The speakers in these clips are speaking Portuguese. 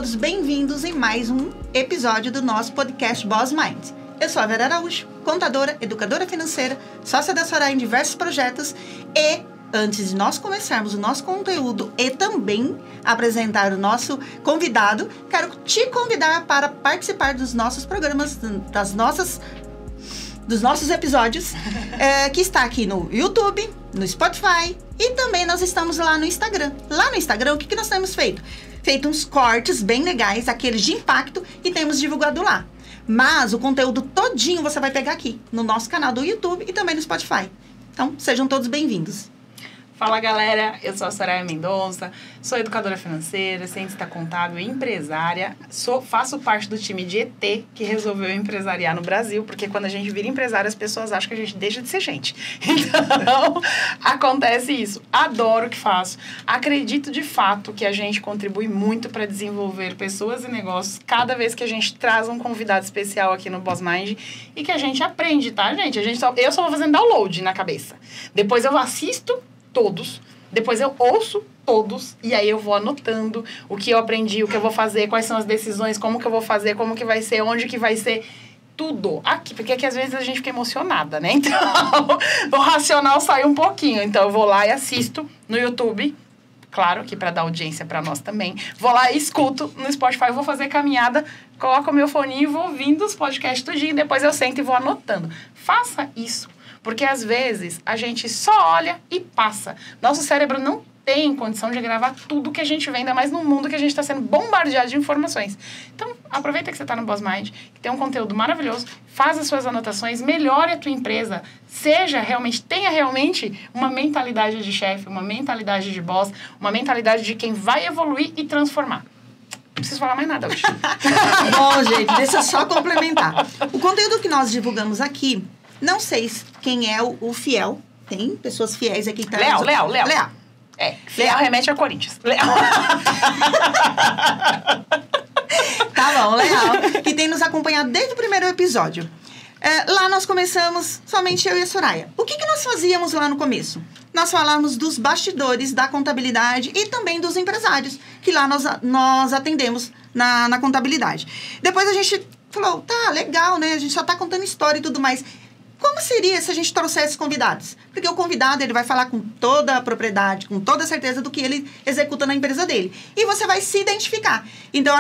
todos bem-vindos em mais um episódio do nosso podcast Boss Mind. Eu sou a Vera Araújo, contadora, educadora financeira, sócia da Soraya em diversos projetos e, antes de nós começarmos o nosso conteúdo e também apresentar o nosso convidado, quero te convidar para participar dos nossos programas, dos nossos episódios, que está aqui no YouTube, no Spotify e também nós estamos lá no Instagram. Lá no Instagram, o que nós temos feito? Feito uns cortes bem legais, aqueles de impacto, e temos divulgado lá. Mas o conteúdo todinho você vai pegar aqui, no nosso canal do YouTube e também no Spotify. Então, sejam todos bem-vindos. Fala, galera, eu sou a Soraya Mendonça, sou educadora financeira, cientista contábil e empresária. Faço parte do time de ET que resolveu empresariar no Brasil, porque quando a gente vira empresário, as pessoas acham que a gente deixa de ser gente. Então, acontece isso. Adoro o que faço. Acredito de fato que a gente contribui muito para desenvolver pessoas e negócios cada vez que a gente traz um convidado especial aqui no Boss Mind e que a gente aprende, tá, gente? Eu só vou fazendo download na cabeça. Depois eu assisto todos, depois eu ouço todos e aí eu vou anotando o que eu aprendi, o que eu vou fazer, quais são as decisões, como que eu vou fazer, como que vai ser, onde que vai ser, tudo aqui, porque aqui às vezes a gente fica emocionada, né? Então, o racional sai um pouquinho, então eu vou lá e assisto no YouTube, claro que para dar audiência para nós também, vou lá e escuto no Spotify, vou fazer caminhada, coloco o meu foninho e vou ouvindo os podcasts tudinho, depois eu sento e vou anotando. Faça isso. Porque, às vezes, a gente só olha e passa. Nosso cérebro não tem condição de gravar tudo que a gente vê, ainda mais no mundo que a gente está sendo bombardeado de informações. Então, aproveita que você está no Boss Mind, que tem um conteúdo maravilhoso, faz as suas anotações, melhore a tua empresa, tenha realmente uma mentalidade de chefe, uma mentalidade de boss, uma mentalidade de quem vai evoluir e transformar. Não preciso falar mais nada hoje. Bom, gente, deixa eu só complementar. O conteúdo que nós divulgamos aqui, não sei quem é o fiel. Tem pessoas fiéis aqui. Tá? Leal. É, fiel remete a Corinthians. Leal. Tá bom, leal. Que tem nos acompanhado desde o primeiro episódio. Lá nós começamos, somente eu e a Soraya. O que nós fazíamos lá no começo? Nós falávamos dos bastidores da contabilidade e também dos empresários, que lá nós atendemos na contabilidade. Depois a gente falou, tá, legal, né? A gente só tá contando história e tudo mais. Como seria se a gente trouxesse convidados? Porque o convidado, ele vai falar com toda a propriedade, com toda a certeza do que ele executa na empresa dele. E você vai se identificar. Então,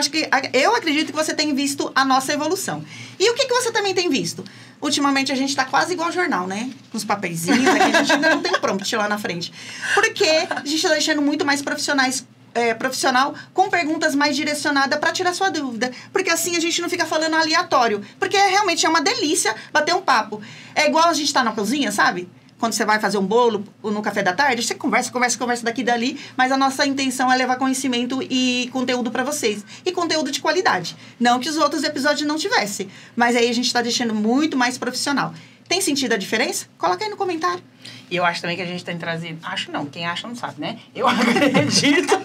eu acredito que você tem visto a nossa evolução. E o que você também tem visto? Ultimamente, a gente está quase igual ao jornal, né? Com os papeizinhos, aqui a gente ainda não tem prompt lá na frente. Porque a gente está deixando muito mais profissional com perguntas mais direcionadas para tirar sua dúvida. Porque assim a gente não fica falando aleatório. Porque realmente é uma delícia bater um papo. É igual a gente tá na cozinha, sabe? Quando você vai fazer um bolo no café da tarde, você conversa daqui e dali, mas a nossa intenção é levar conhecimento e conteúdo para vocês. E conteúdo de qualidade. Não que os outros episódios não tivessem, mas aí a gente tá deixando muito mais profissional. Tem sentido a diferença? Coloca aí no comentário. E eu acho também que a gente tem trazido... Acho não, quem acha não sabe, né? Eu acredito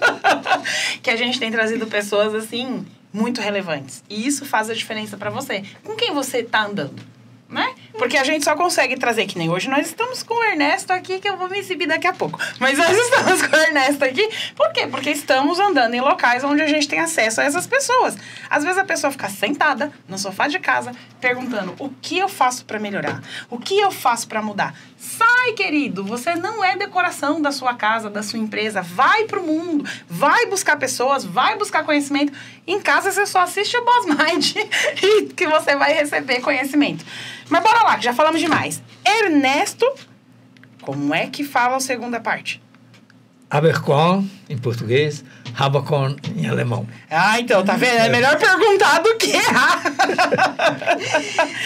que a gente tem trazido pessoas, assim, muito relevantes. E isso faz a diferença pra você. Com quem você tá andando, né? Porque a gente só consegue trazer, que nem hoje nós estamos com o Ernesto aqui, que eu vou me exibir daqui a pouco. Mas nós estamos com o Ernesto aqui. Por quê? Porque estamos andando em locais onde a gente tem acesso a essas pessoas. Às vezes a pessoa fica sentada no sofá de casa, perguntando o que eu faço para melhorar? O que eu faço para mudar? Sai, querido! Você não é decoração da sua casa, da sua empresa. Vai pro mundo, vai buscar pessoas, vai buscar conhecimento. Em casa você só assiste o Boss Mind e que você vai receber conhecimento. Mas bora lá, que já falamos demais. Ernesto, como é que fala a segunda parte? Aberkorn, em português, Haberkorn, em alemão. Ah, então, tá vendo? É melhor perguntar do que errar.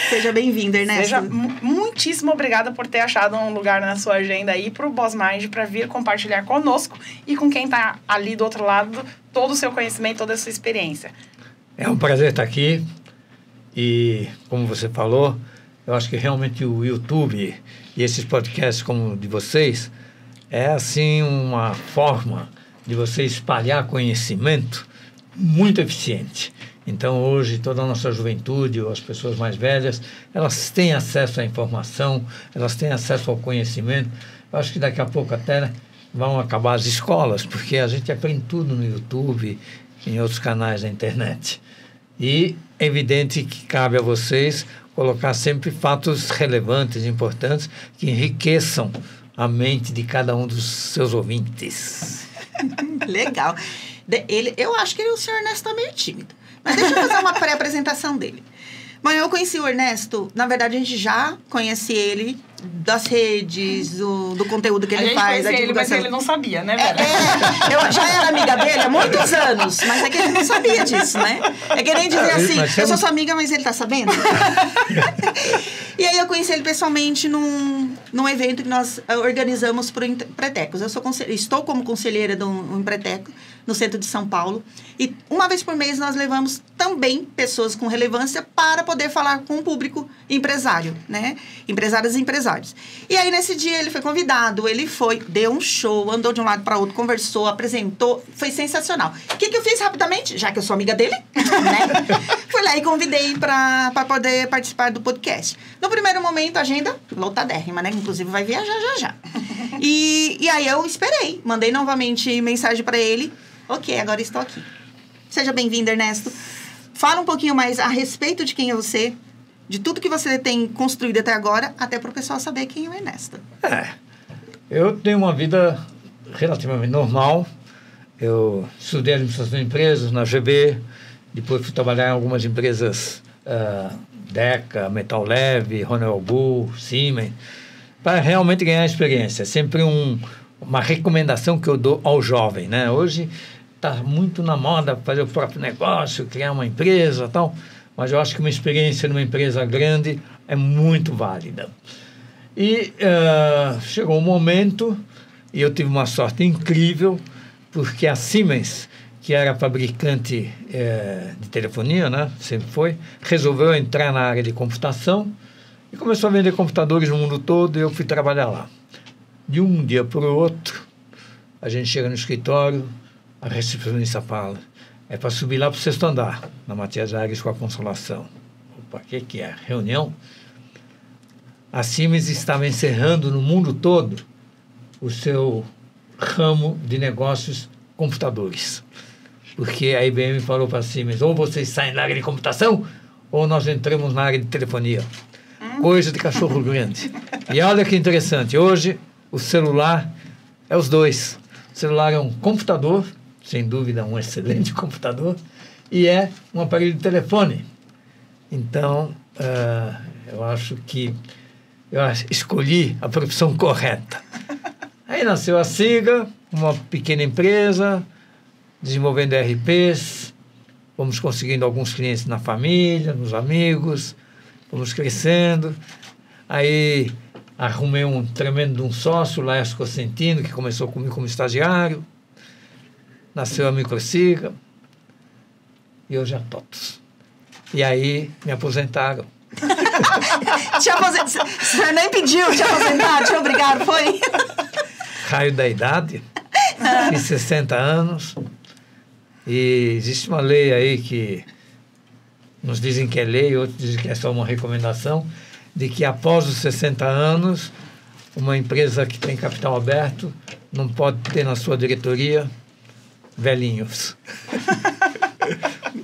Seja bem-vindo, Ernesto. Seja muitíssimo obrigada por ter achado um lugar na sua agenda aí pro Boss Mind, para vir compartilhar conosco e com quem tá ali do outro lado todo o seu conhecimento, toda a sua experiência. É um prazer estar aqui e, como você falou, eu acho que realmente o YouTube e esses podcasts como o de vocês é, assim, uma forma de você espalhar conhecimento muito eficiente. Então, hoje, toda a nossa juventude, ou as pessoas mais velhas, elas têm acesso à informação, elas têm acesso ao conhecimento. Eu acho que daqui a pouco até vão acabar as escolas, porque a gente aprende tudo no YouTube, em outros canais da internet. E é evidente que cabe a vocês colocar sempre fatos relevantes, importantes, que enriqueçam a mente de cada um dos seus ouvintes. Legal. Eu acho que o senhor Ernesto está meio tímido. Mas deixa eu fazer uma pré-apresentação dele. Bom, eu conheci o Ernesto, na verdade a gente já conhece ele das redes, do conteúdo que ele faz. A gente conhecia ele, mas ele não sabia, né, velho? Eu já era amiga dele há muitos anos, mas é que ele não sabia disso, né? É que nem dizer assim, eu sou sua amiga, mas ele tá sabendo? E aí eu conheci ele pessoalmente num evento que nós organizamos para o Empretecos. Estou como conselheira do Empreteco, no centro de São Paulo. E uma vez por mês nós levamos também pessoas com relevância para poder falar com o público empresário, né? Empresárias e empresários. E aí, nesse dia, ele foi convidado, ele foi, deu um show, andou de um lado para outro, conversou, apresentou, foi sensacional. O que eu fiz rapidamente? Já que eu sou amiga dele, né? Fui lá e convidei para poder participar do podcast. No primeiro momento, a agenda lotadérrima, né? Inclusive, vai viajar já. E aí, eu esperei. Mandei novamente mensagem para ele. Ok, agora estou aqui. Seja bem-vindo, Ernesto. Fala um pouquinho mais a respeito de quem é você, de tudo que você tem construído até agora, até para o pessoal saber quem é o Ernesto. Eu tenho uma vida relativamente normal. Eu estudei administração de empresas na GB, depois fui trabalhar em algumas empresas, Deca, Metal Leve, Ronald Bull, Siemens, para realmente ganhar experiência. É sempre uma recomendação que eu dou ao jovem, né? Hoje está muito na moda fazer o próprio negócio, criar uma empresa e tal, mas eu acho que uma experiência numa empresa grande é muito válida. E chegou um momento, e eu tive uma sorte incrível, porque a Siemens, que era fabricante de telefonia, né? Sempre foi, resolveu entrar na área de computação e começou a vender computadores no mundo todo, e eu fui trabalhar lá. De um dia para o outro, a gente chega no escritório, a recepcionista fala, é para subir lá para o 6º andar, na Matias Aires com a Consolação. Opa, o que é? Reunião? A Siemens estava encerrando no mundo todo o seu ramo de negócios computadores. Porque a IBM falou para a Siemens, ou vocês saem da área de computação, ou nós entramos na área de telefonia. Coisa de cachorro grande. E olha que interessante, hoje o celular é os dois. O celular é um computador, sem dúvida um excelente computador, e é um aparelho de telefone. Então, eu acho que eu escolhi a profissão correta. Aí nasceu a SIGA, uma pequena empresa, desenvolvendo ERPs, fomos conseguindo alguns clientes na família, nos amigos, fomos crescendo. Aí arrumei um tremendo sócio, Laércio Cosentino, que começou comigo como estagiário. Nasceu a Microsiga. E hoje é TOTOS. E aí me aposentaram. O senhor nem pediu te aposentar, te obrigaram, foi? Raio da idade, fiz 60 anos. E existe uma lei aí que uns dizem que é lei, outros dizem que é só uma recomendação, de que após os 60 anos, uma empresa que tem capital aberto não pode ter na sua diretoria velhinhos.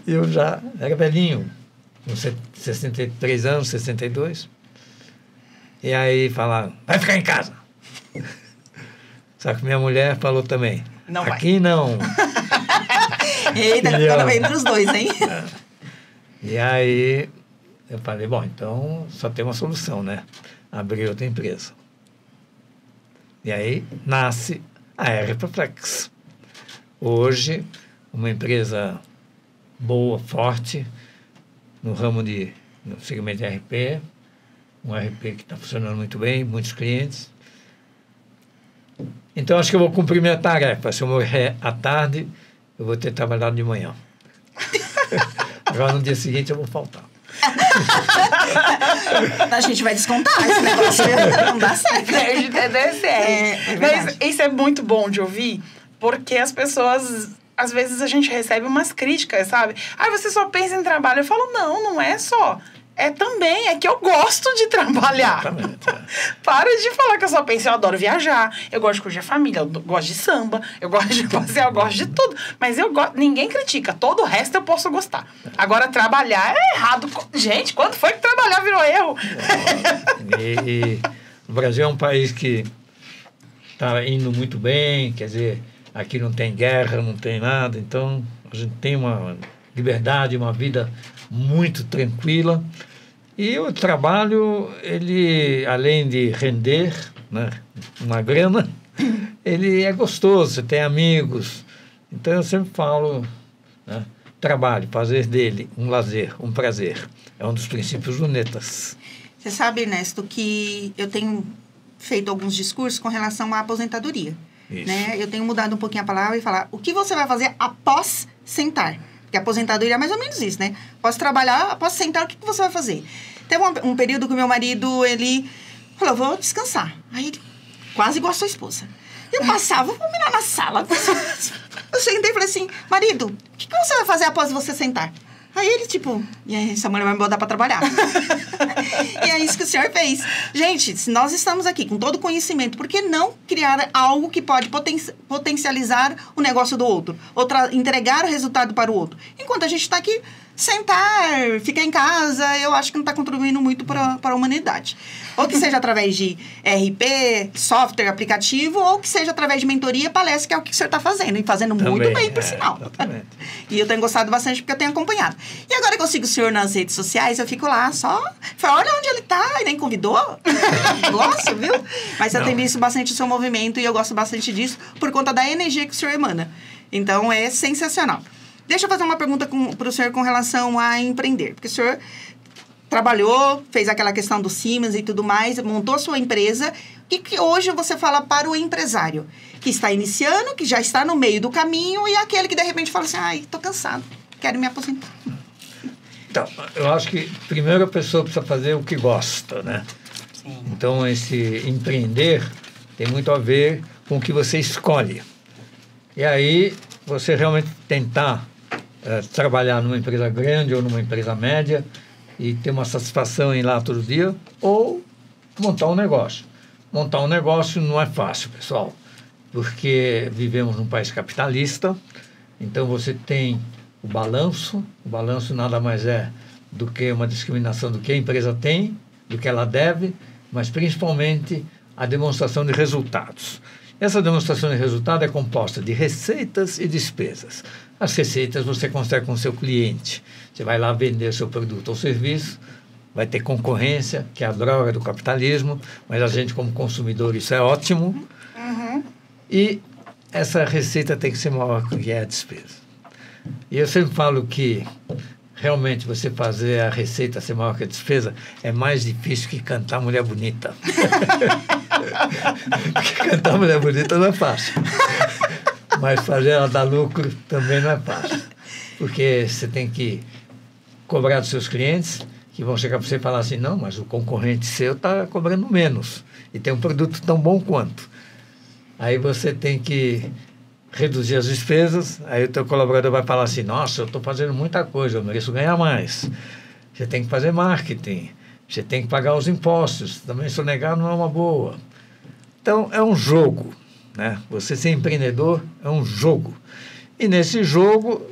Eu já era velhinho, com 63 anos, 62. E aí falaram, vai ficar em casa. Só que minha mulher falou também, não aqui vai. Não. Eita, ficando entre os dois, hein? E aí eu falei, bom, então só tem uma solução, né? Abrir outra empresa. E aí nasce a RPFlex. Hoje, uma empresa boa, forte, no segmento de RP, um RP que está funcionando muito bem, muitos clientes. Então, acho que eu vou cumprir minha tarefa. Se eu morrer à tarde, eu vou ter trabalhado de manhã. Agora, no dia seguinte, eu vou faltar. A gente vai descontar esse negócio. Não dá certo. Mas isso é muito bom de ouvir, porque as pessoas, às vezes, a gente recebe umas críticas, sabe? Ah, você só pensa em trabalho. Eu falo, não é só. também que eu gosto de trabalhar. Exatamente. Para de falar que eu só penso, eu adoro viajar, eu gosto de curtir a família, eu gosto de samba, eu gosto de passear, eu gosto de tudo. Mas ninguém critica, todo o resto eu posso gostar. Agora, trabalhar é errado. Gente, quando foi que trabalhar virou erro? E o Brasil é um país que está indo muito bem, quer dizer, aqui não tem guerra, não tem nada, então a gente tem uma liberdade, uma vida muito tranquila. E o trabalho, ele, além de render, né, uma grana, ele é gostoso, você tem amigos. Então eu sempre falo, né, trabalho, fazer dele um lazer, um prazer. É um dos princípios lunetas. Você sabe, Ernesto, que eu tenho feito alguns discursos com relação à aposentadoria. Né? Eu tenho mudado um pouquinho a palavra e falar o que você vai fazer após sentar. Porque a aposentadoria é mais ou menos isso, né? Após trabalhar, após sentar, o que você vai fazer? Teve um período que o meu marido, ele falou, vou descansar. Aí ele, quase igual a sua esposa. Eu passava, vou mirar na sala. Eu sentei e falei assim, marido, o que você vai fazer após você sentar? Aí ele, tipo, e aí, essa mulher vai me botar pra trabalhar. E é isso que o senhor fez. Gente, se nós estamos aqui com todo o conhecimento, por que não criar algo que pode potencializar o negócio do outro? Ou entregar o resultado para o outro? Enquanto a gente está aqui, sentar, ficar em casa, eu acho que não está contribuindo muito para a humanidade. Ou que seja através de RP, software, aplicativo, ou que seja através de mentoria, palestra, que é o que o senhor está fazendo. E fazendo também, muito bem, por sinal. Exatamente. E eu tenho gostado bastante porque eu tenho acompanhado. E agora que eu sigo o senhor nas redes sociais, eu fico lá só... Olha onde ele está, e nem convidou. Gosto, viu? Mas eu tenho visto bastante o seu movimento e eu gosto bastante disso por conta da energia que o senhor emana. Então, é sensacional. Deixa eu fazer uma pergunta para o senhor com relação a empreender. Porque o senhor trabalhou, fez aquela questão do Siemens e tudo mais, montou a sua empresa. O que hoje você fala para o empresário que está iniciando, que já está no meio do caminho e aquele que de repente fala assim, ai, tô cansado, quero me aposentar? Então, eu acho que primeiro a pessoa precisa fazer o que gosta, né? Sim. Então, esse empreender tem muito a ver com o que você escolhe. E aí, você realmente tentar trabalhar numa empresa grande ou numa empresa média e ter uma satisfação em ir lá todo dia, ou montar um negócio. Montar um negócio não é fácil, pessoal, porque vivemos num país capitalista, então você tem o balanço nada mais é do que uma discriminação do que a empresa tem, do que ela deve, mas principalmente a demonstração de resultados. Essa demonstração de resultado é composta de receitas e despesas. As receitas você consegue com o seu cliente. Você vai lá vender seu produto ou serviço, vai ter concorrência, que é a droga do capitalismo, mas a gente como consumidor isso é ótimo. Uhum. E essa receita tem que ser maior que a despesa. E eu sempre falo que realmente você fazer a receita ser maior que a despesa é mais difícil que cantar mulher bonita. Porque cantar mulher bonita não é fácil. Mas fazer ela dar lucro também não é fácil. Porque você tem que cobrar dos seus clientes, que vão chegar para você e falar assim, não, mas o concorrente seu está cobrando menos e tem um produto tão bom quanto. Aí você tem que reduzir as despesas, aí o teu colaborador vai falar assim, nossa, eu estou fazendo muita coisa, eu mereço ganhar mais. Você tem que fazer marketing, você tem que pagar os impostos, também sonegar não é uma boa. Então, é um jogo, né? Você ser empreendedor é um jogo. E nesse jogo,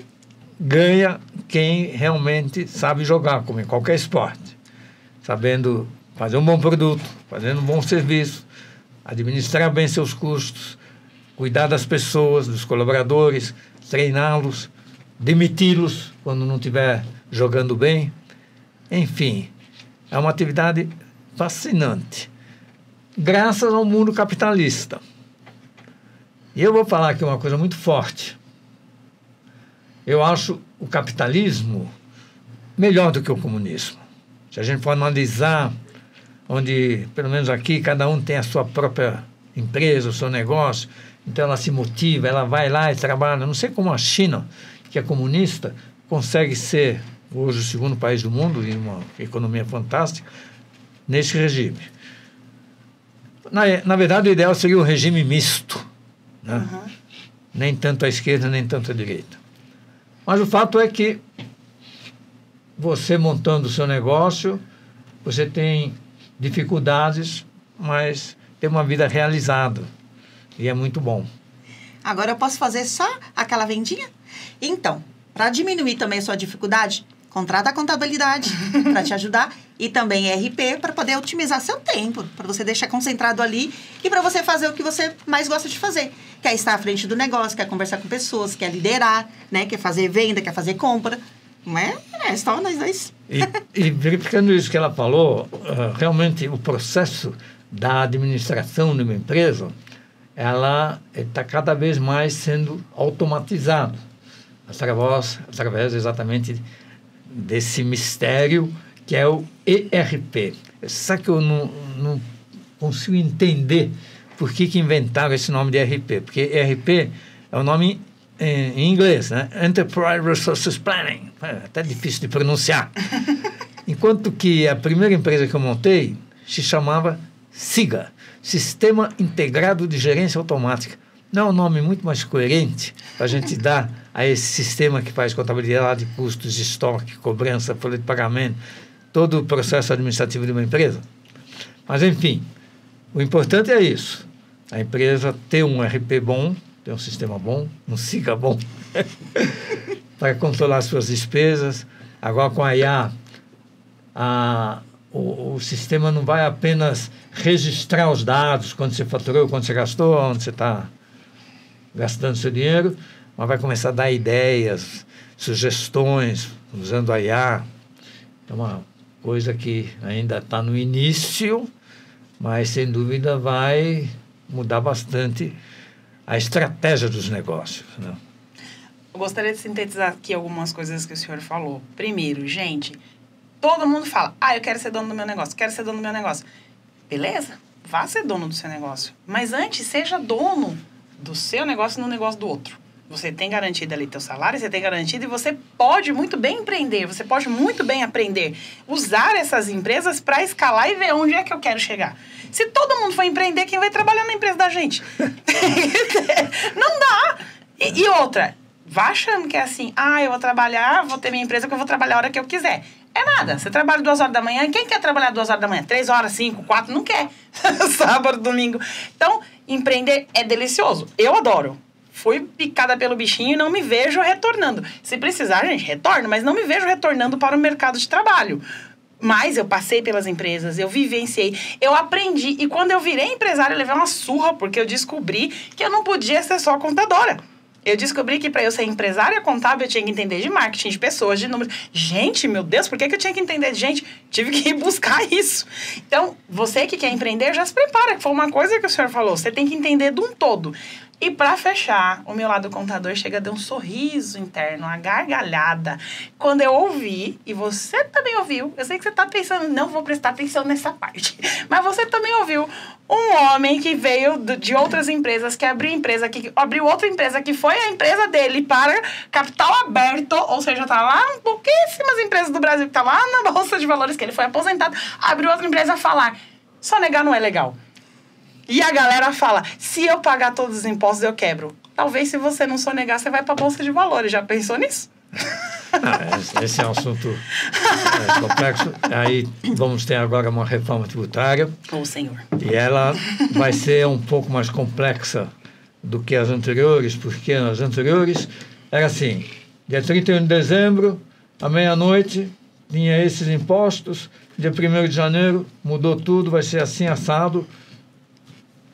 ganha quem realmente sabe jogar, como em qualquer esporte. Sabendo fazer um bom produto, fazendo um bom serviço, administrar bem seus custos, cuidar das pessoas, dos colaboradores, treiná-los, demiti-los quando não estiver jogando bem. Enfim, é uma atividade fascinante, graças ao mundo capitalista. E eu vou falar aqui uma coisa muito forte. Eu acho o capitalismo melhor do que o comunismo. Se a gente for analisar, onde, pelo menos aqui, cada um tem a sua própria empresa, o seu negócio, então ela se motiva, ela vai lá e trabalha. Não sei como a China, que é comunista, consegue ser hoje o segundo país do mundo, em uma economia fantástica, nesse regime. Na verdade, o ideal seria um regime misto, né? Uhum. Nem tanto à esquerda, nem tanto à direita. Mas o fato é que você montando o seu negócio, você tem dificuldades, mas tem uma vida realizada. E é muito bom. Agora eu posso fazer só aquela vendinha? Então, para diminuir também a sua dificuldade, contrata a contabilidade para te ajudar e também RP para poder otimizar seu tempo, para você deixar concentrado ali e para você fazer o que você mais gosta de fazer. Quer estar à frente do negócio, quer conversar com pessoas, quer liderar, né? Quer fazer venda, quer fazer compra. Não é? É só nós dois. E verificando isso que ela falou, realmente o processo da administração de uma empresa, ela está cada vez mais sendo automatizado através exatamente desse mistério que é o ERP. Só que eu não consigo entender por que inventaram esse nome de ERP, porque ERP é o nome em inglês, né? Enterprise Resources Planning. É até difícil de pronunciar. Enquanto que a primeira empresa que eu montei se chamava SIGA, Sistema Integrado de Gerência Automática. Não é um nome muito mais coerente para a gente dar a esse sistema que faz contabilidade de custos, de estoque, cobrança, folha de pagamento, todo o processo administrativo de uma empresa? Mas, enfim, o importante é isso. A empresa ter um RP bom, ter um sistema bom, um SIGA bom, para controlar suas despesas. Agora, com a IA, o sistema não vai apenas registrar os dados, quando você faturou, quando você gastou, onde você está gastando seu dinheiro, mas vai começar a dar ideias, sugestões, usando a IA. É uma coisa que ainda está no início, mas, sem dúvida, vai mudar bastante a estratégia dos negócios, né? Eu gostaria de sintetizar aqui algumas coisas que o senhor falou. Primeiro, gente, todo mundo fala, eu quero ser dono do meu negócio, quero ser dono do meu negócio. Beleza, vá ser dono do seu negócio. Mas antes, seja dono do seu negócio no negócio do outro. Você tem garantido ali teu salário, você tem garantido e você pode muito bem empreender, você pode muito bem aprender. Usar essas empresas para escalar e ver onde é que eu quero chegar. Se todo mundo for empreender, quem vai trabalhar na empresa da gente? Não dá. E outra, vá achando que é assim, eu vou trabalhar, vou ter minha empresa que eu vou trabalhar a hora que eu quiser. É nada. Você trabalha 2 horas da manhã. Quem quer trabalhar 2 horas da manhã? 3 horas, 5, 4, não quer. Sábado, domingo. Então, empreender é delicioso. Eu adoro. Fui picada pelo bichinho e não me vejo retornando. Se precisar, gente, retorno, mas não me vejo retornando para o mercado de trabalho. Mas eu passei pelas empresas, eu vivenciei, eu aprendi. E quando eu virei empresária, eu levei uma surra, porque eu descobri que eu não podia ser só contadora. Eu descobri que para eu ser empresária contábil, eu tinha que entender de marketing, de pessoas, de números. Gente, meu Deus, por que eu tinha que entender de gente? Tive que ir buscar isso. Então, você que quer empreender, já se prepara, que foi uma coisa que o senhor falou. Você tem que entender de um todo. E para fechar, o meu lado contador chega a dar um sorriso interno, uma gargalhada. Quando eu ouvi, e você também ouviu, eu sei que você está pensando, não vou prestar atenção nessa parte, mas você também ouviu um homem que veio de outras empresas, que abriu outra empresa, que foi a empresa dele para capital aberto, ou seja, está lá em pouquíssimas empresas do Brasil, que está lá na Bolsa de Valores, que ele foi aposentado, abriu outra empresa a falar, sonegar não é legal. E a galera fala, se eu pagar todos os impostos, eu quebro. Talvez, se você não sonegar, você vai para a Bolsa de Valores. Já pensou nisso? Esse é um assunto complexo. Aí vamos ter agora uma reforma tributária. Senhor. E ela vai ser um pouco mais complexa do que as anteriores, porque as anteriores era assim, dia 31 de dezembro, à meia-noite, tinha esses impostos, dia 1º de janeiro, mudou tudo, vai ser assim, assado.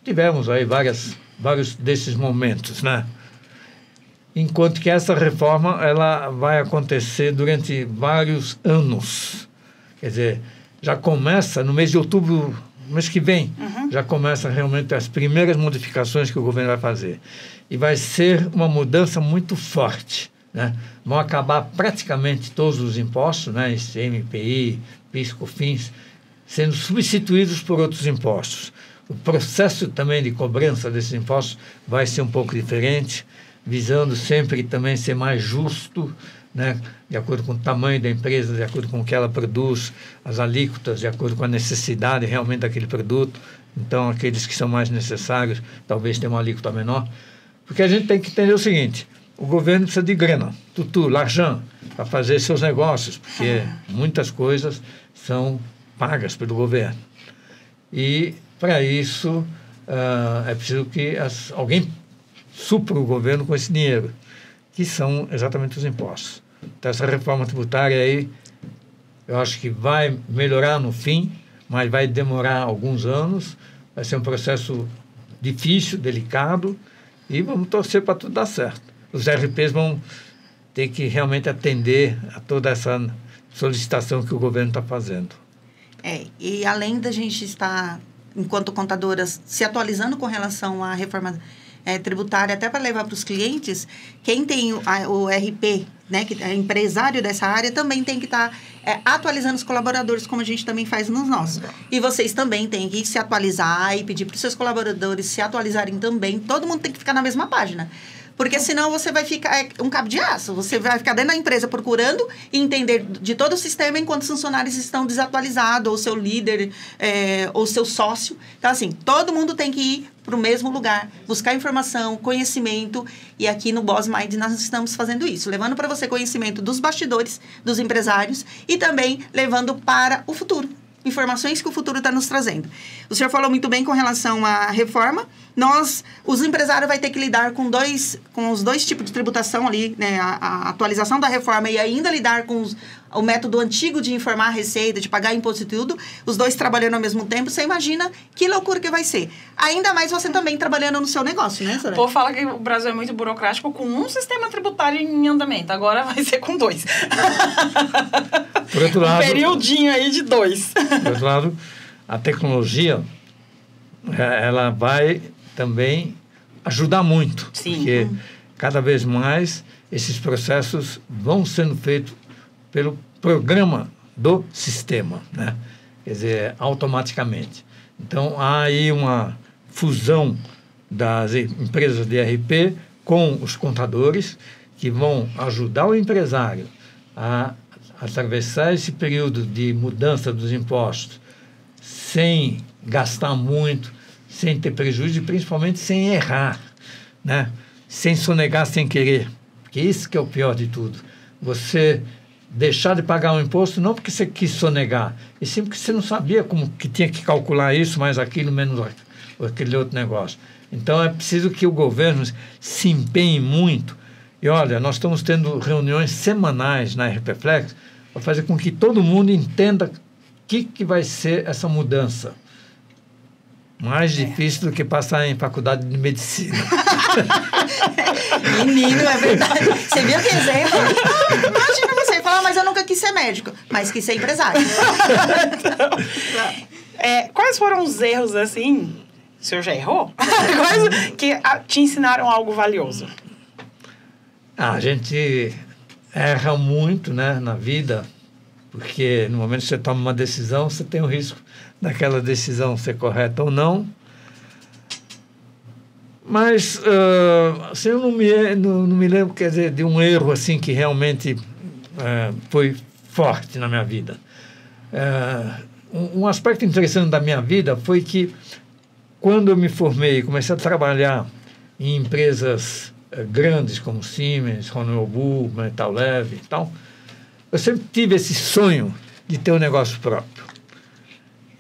Tivemos aí vários desses momentos, né? Enquanto que essa reforma ela vai acontecer durante vários anos. Quer dizer, já começa no mês de outubro, mês que vem, já começa realmente as primeiras modificações que o governo vai fazer. E vai ser uma mudança muito forte, né? Vão acabar praticamente todos os impostos, né? ICMS, PIS, COFINS, sendo substituídos por outros impostos. O processo também de cobrança desses impostos vai ser um pouco diferente, visando sempre também ser mais justo, né? De acordo com o tamanho da empresa, de acordo com o que ela produz, as alíquotas, de acordo com a necessidade realmente daquele produto. Então, aqueles que são mais necessários, talvez tenham uma alíquota menor. Porque a gente tem que entender o seguinte, o governo precisa de grana, tutu, l'argent, para fazer seus negócios, porque muitas coisas são pagas pelo governo. E, para isso, é preciso que alguém supra o governo com esse dinheiro, que são exatamente os impostos. Então, essa reforma tributária aí, eu acho que vai melhorar no fim, mas vai demorar alguns anos, vai ser um processo difícil, delicado, e vamos torcer para tudo dar certo. Os RPs vão ter que realmente atender a toda essa solicitação que o governo está fazendo. E além da gente estar, enquanto contadoras, se atualizando com relação à reforma tributária, até para levar para os clientes, quem tem o RP, né, que é empresário dessa área, também tem que estar atualizando os colaboradores, como a gente também faz nos nossos. E vocês também têm que se atualizar e pedir para os seus colaboradores se atualizarem também. Todo mundo tem que ficar na mesma página. Porque senão você vai ficar um cabo de aço. Você vai ficar dentro da empresa procurando e entender de todo o sistema enquanto os funcionários estão desatualizados, ou seu líder, ou seu sócio. Então, assim, todo mundo tem que ir para o mesmo lugar, buscar informação, conhecimento. E aqui no Boss Mind nós estamos fazendo isso, levando para você conhecimento dos bastidores, dos empresários e também levando para o futuro. Informações que o futuro está nos trazendo. O senhor falou muito bem com relação à reforma. Os empresários vão ter que lidar com os dois tipos de tributação ali, né? A atualização da reforma e ainda lidar com o método antigo de informar a receita, de pagar imposto e tudo, os dois trabalhando ao mesmo tempo. Você imagina que loucura que vai ser. Ainda mais você também trabalhando no seu negócio, né, Soraya? O povo fala que o Brasil é muito burocrático com um sistema tributário em andamento. Agora vai ser com 2. Por outro lado, um periodinho aí de 2. Por outro lado, a tecnologia, ela vai também ajudar muito. Sim. Porque cada vez mais esses processos vão sendo feitos pelo programa do sistema, né? Quer dizer, automaticamente. Então, há aí uma fusão das empresas de RP com os contadores, que vão ajudar o empresário a atravessar esse período de mudança dos impostos sem gastar muito, sem ter prejuízo e principalmente sem errar, né? Sem sonegar sem querer, porque isso que é o pior de tudo. Você deixar de pagar um imposto não porque você quis sonegar, e sim porque você não sabia como que tinha que calcular isso, mais aquilo, menos aquele outro negócio. Então, é preciso que o governo se empenhe muito. E, olha, nós estamos tendo reuniões semanais na RP Flex para fazer com que todo mundo entenda o que vai ser essa mudança. Mais difícil do que passar em faculdade de medicina. Menino, é verdade. Você viu que exemplo? Imagina você falar, mas eu nunca quis ser médico, mas quis ser empresário. Quais foram os erros, assim, o senhor já errou? Que te ensinaram algo valioso? A gente erra muito, né, na vida, porque no momento que você toma uma decisão, você tem o risco daquela decisão ser correta ou não. Mas assim, eu não me lembro, quer dizer, de um erro assim que realmente foi forte na minha vida. Um aspecto interessante da minha vida foi que, quando eu me formei e comecei a trabalhar em empresas grandes como Siemens, Honeywell Bull, Metal Leve e tal, eu sempre tive esse sonho de ter um negócio próprio.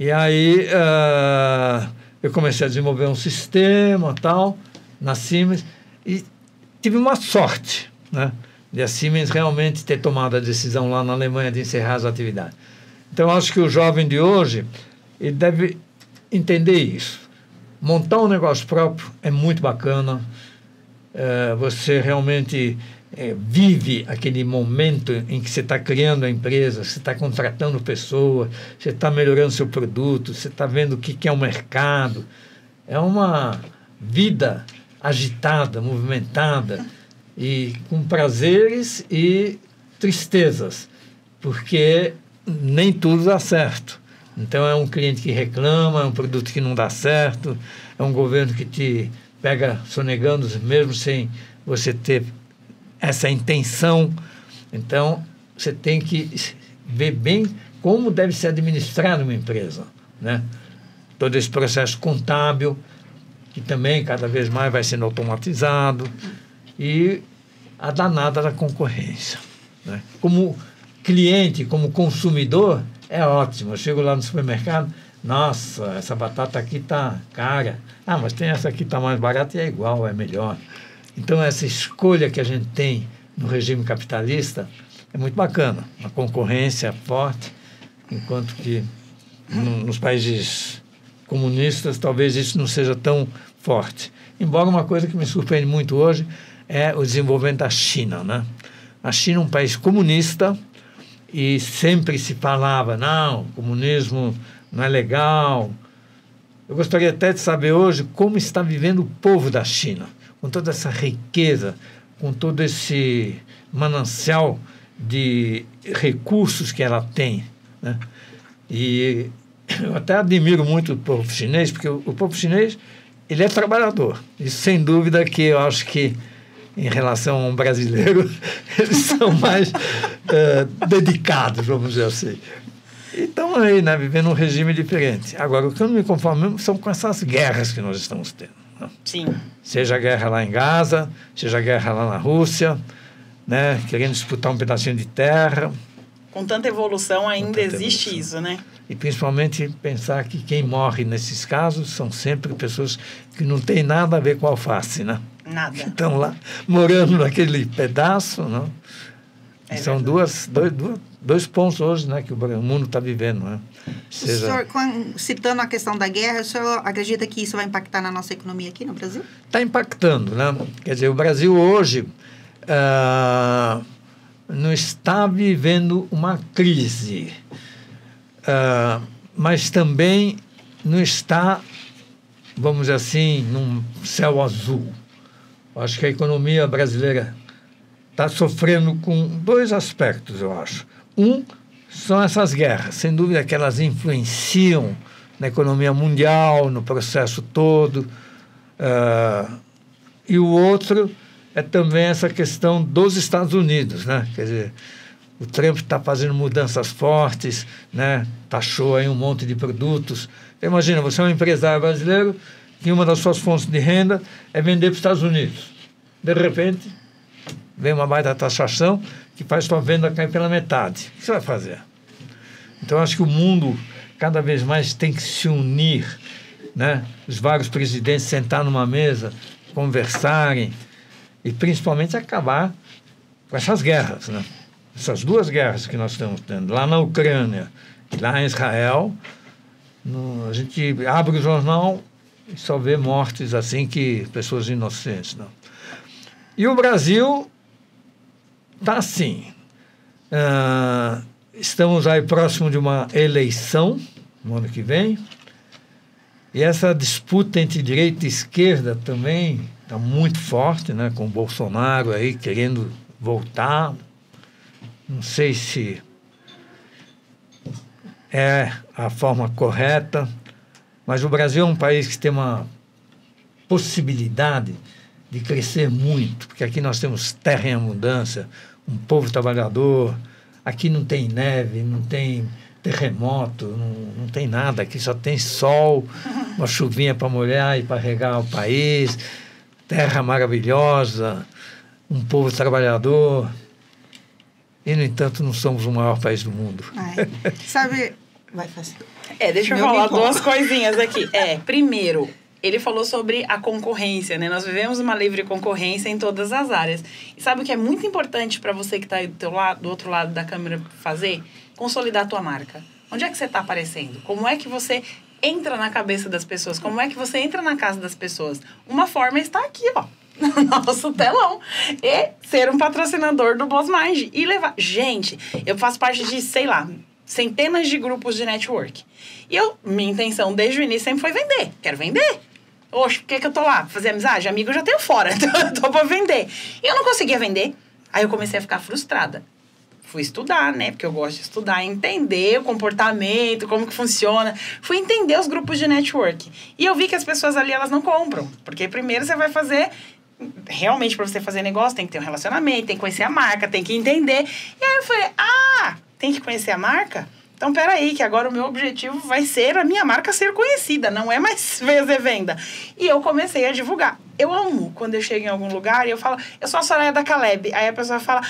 E aí eu comecei a desenvolver um sistema tal, na Siemens, e tive uma sorte, né, de a Siemens realmente ter tomado a decisão lá na Alemanha de encerrar as atividades. Então, eu acho que o jovem de hoje, ele deve entender isso. Montar um negócio próprio é muito bacana. Você realmente vive aquele momento em que você está criando a empresa, você está contratando pessoas, você está melhorando seu produto, você está vendo o que é o mercado. É uma vida agitada, movimentada, e com prazeres e tristezas, porque nem tudo dá certo. Então, é um cliente que reclama, é um produto que não dá certo, é um governo que te pega sonegando, mesmo sem você ter essa intenção. Então, você tem que ver bem como deve ser administrada uma empresa, né? Todo esse processo contábil, que também cada vez mais vai sendo automatizado, e a danada da concorrência, né? Como cliente, como consumidor, é ótimo. Eu chego lá no supermercado, nossa, essa batata aqui está cara. Ah, mas tem essa aqui que está mais barata e é igual, é melhor. Então, essa escolha que a gente tem no regime capitalista é muito bacana. A concorrência é forte, enquanto que nos países comunistas talvez isso não seja tão forte. Embora uma coisa que me surpreende muito hoje é o desenvolvimento da China, né? A China é um país comunista e sempre se falava, não, o comunismo não é legal. Eu gostaria até de saber hoje como está vivendo o povo da China, com toda essa riqueza, com todo esse manancial de recursos que ela tem, né? E eu até admiro muito o povo chinês, porque o povo chinês, ele é trabalhador. Isso, sem dúvida, que eu acho que, em relação a um brasileiro, eles são mais dedicados, vamos dizer assim. E estão aí, né, vivendo um regime diferente. Agora, o que eu não me conformo mesmo são com essas guerras que nós estamos tendo, né? Sim. Seja a guerra lá em Gaza, seja a guerra lá na Rússia, né, querendo disputar um pedacinho de terra. Com tanta evolução, ainda existe isso, né? E principalmente pensar que quem morre nesses casos são sempre pessoas que não têm nada a ver com a alface, né? Nada. Estão lá morando naquele pedaço, não? São dois pontos hoje, né, que o mundo está vivendo, né? Seja... O senhor, citando a questão da guerra, o senhor acredita que isso vai impactar na nossa economia aqui no Brasil? Está impactando, né? Quer dizer, o Brasil hoje não está vivendo uma crise, mas também não está, vamos dizer assim, num céu azul. Acho que a economia brasileira está sofrendo com dois aspectos, eu acho. Um são essas guerras, sem dúvida que elas influenciam na economia mundial, no processo todo. E o outro é também essa questão dos Estados Unidos, né? Quer dizer, o Trump está fazendo mudanças fortes, né? Taxou aí um monte de produtos. Imagina, você é um empresário brasileiro que uma das suas fontes de renda é vender para os Estados Unidos. De repente, vem uma baita taxação que faz sua venda cair pela metade. O que você vai fazer? Então, acho que o mundo cada vez mais tem que se unir, né? Os vários presidentes sentar numa mesa, conversarem e principalmente acabar com essas guerras, né? Essas duas guerras que nós estamos tendo, lá na Ucrânia e lá em Israel, a gente abre o jornal e só vê mortes assim, que pessoas inocentes, não. E o Brasil está assim. Estamos aí próximo de uma eleição no ano que vem. E essa disputa entre direita e esquerda também está muito forte, né? Com o Bolsonaro aí querendo voltar. Não sei se é a forma correta, mas o Brasil é um país que tem uma possibilidade de crescer muito, porque aqui nós temos terra em abundância, um povo trabalhador, aqui não tem neve, não tem terremoto, não tem nada, aqui só tem sol, uma chuvinha para molhar e para regar o país, terra maravilhosa, um povo trabalhador, e, no entanto, não somos o maior país do mundo. Sabe... Vai fazer. Deixa eu falar duas coisinhas aqui. Primeiro, ele falou sobre a concorrência, né? Nós vivemos uma livre concorrência em todas as áreas. E sabe o que é muito importante para você que está aí do outro lado da câmera fazer? Consolidar a tua marca. Onde é que você está aparecendo? Como é que você entra na cabeça das pessoas? Como é que você entra na casa das pessoas? Uma forma é estar aqui, ó, no nosso telão. E ser um patrocinador do Boss Mind. E levar... Gente, eu faço parte de, sei lá, centenas de grupos de network. E minha intenção desde o início sempre foi vender. Quero vender. Oxe, por que eu tô lá? Fazer amizade? Amigo eu já tenho fora, então eu tô pra vender. E eu não conseguia vender. Aí eu comecei a ficar frustrada. Fui estudar, né? Porque eu gosto de estudar, entender o comportamento, como que funciona. Fui entender os grupos de network. E eu vi que as pessoas ali, elas não compram. Porque primeiro você vai fazer... Realmente, para você fazer negócio, tem que ter um relacionamento, tem que conhecer a marca, tem que entender. E aí eu falei, tem que conhecer a marca? Então, peraí, que agora o meu objetivo vai ser a minha marca ser conhecida, não é mais fazer venda. E eu comecei a divulgar. Eu amo quando eu chego em algum lugar e eu falo, eu sou a Soraya da Caleb. Aí a pessoa fala,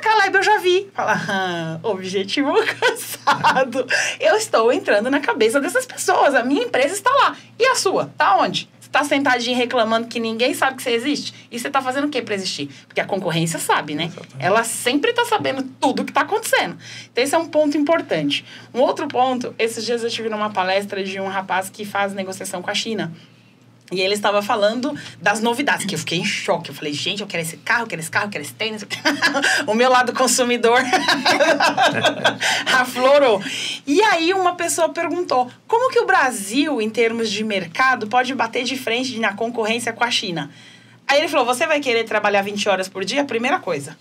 Caleb, eu já vi. Fala, objetivo alcançado. Eu estou entrando na cabeça dessas pessoas. A minha empresa está lá. E a sua? Tá onde? Você tá sentadinho reclamando que ninguém sabe que você existe? E você tá fazendo o que para existir? Porque a concorrência sabe, né? Exatamente. Ela sempre tá sabendo tudo o que tá acontecendo. Então, esse é um ponto importante. Um outro ponto, esses dias eu estive numa palestra de um rapaz que faz negociação com a China. E ele estava falando das novidades, que eu fiquei em choque. Eu falei, gente, eu quero esse carro, eu quero esse tênis. O meu lado consumidor aflorou. E aí uma pessoa perguntou, como que o Brasil, em termos de mercado, pode bater de frente na concorrência com a China? Aí ele falou, você vai querer trabalhar 20 horas por dia? Primeira coisa.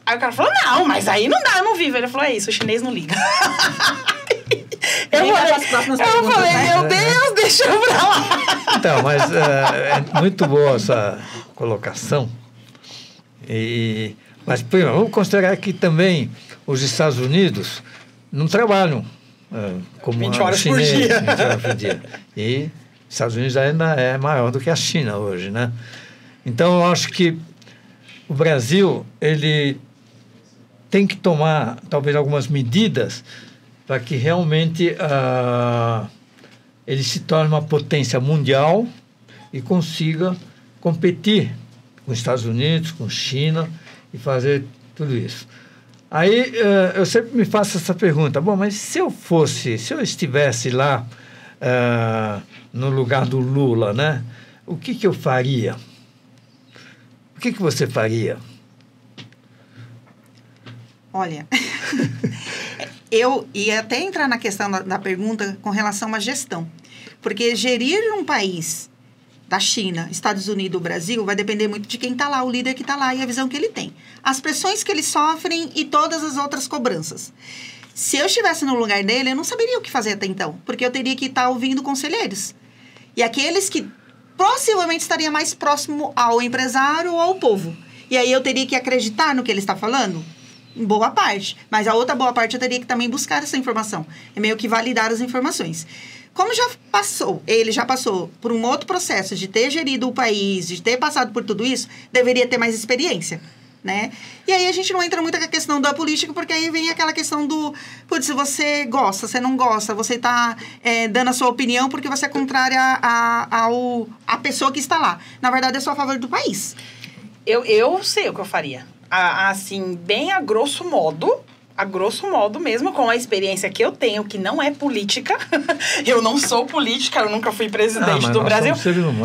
Aí o cara falou, não, mas aí não dá, eu não vivo. Ele falou, é isso, o chinês não liga. Eu falei, meu Deus, deixa eu pra lá. Então, mas é muito boa essa colocação. Mas, primeiro, vamos considerar que também os Estados Unidos não trabalham como 20 horas por dia. 20 horas por dia. E os Estados Unidos ainda é maior do que a China hoje, né? Então, eu acho que o Brasil, ele tem que tomar, talvez, algumas medidas para que realmente ele se torne uma potência mundial e consiga competir com os Estados Unidos, com a China e fazer tudo isso. Aí eu sempre me faço essa pergunta, bom, mas se eu estivesse lá no lugar do Lula, né? O que eu faria? O que você faria? Olha... Eu ia até entrar na questão da pergunta com relação à gestão. Porque gerir um país da China, Estados Unidos, Brasil, vai depender muito de quem está lá, o líder que está lá e a visão que ele tem. As pressões que eles sofrem e todas as outras cobranças. Se eu estivesse no lugar dele, eu não saberia o que fazer até então. Porque eu teria que estar ouvindo conselheiros. E aqueles que possivelmente estariam mais próximo ao empresário ou ao povo. E aí eu teria que acreditar no que ele está falando? Em boa parte. Mas a outra boa parte eu teria que também buscar essa informação. É meio que validar as informações. Como ele já passou por um outro processo de ter gerido o país, de ter passado por tudo isso, deveria ter mais experiência, né? E aí a gente não entra muito com a questão da política, porque aí vem aquela questão do... Putz, se você gosta, você não gosta, você está dando a sua opinião porque você é contrária à pessoa que está lá. Na verdade, eu sou a favor do país. Eu sei o que eu faria. Assim, bem a grosso modo mesmo, com a experiência que eu tenho, que não é política. Eu não sou política, eu nunca fui presidente do Brasil.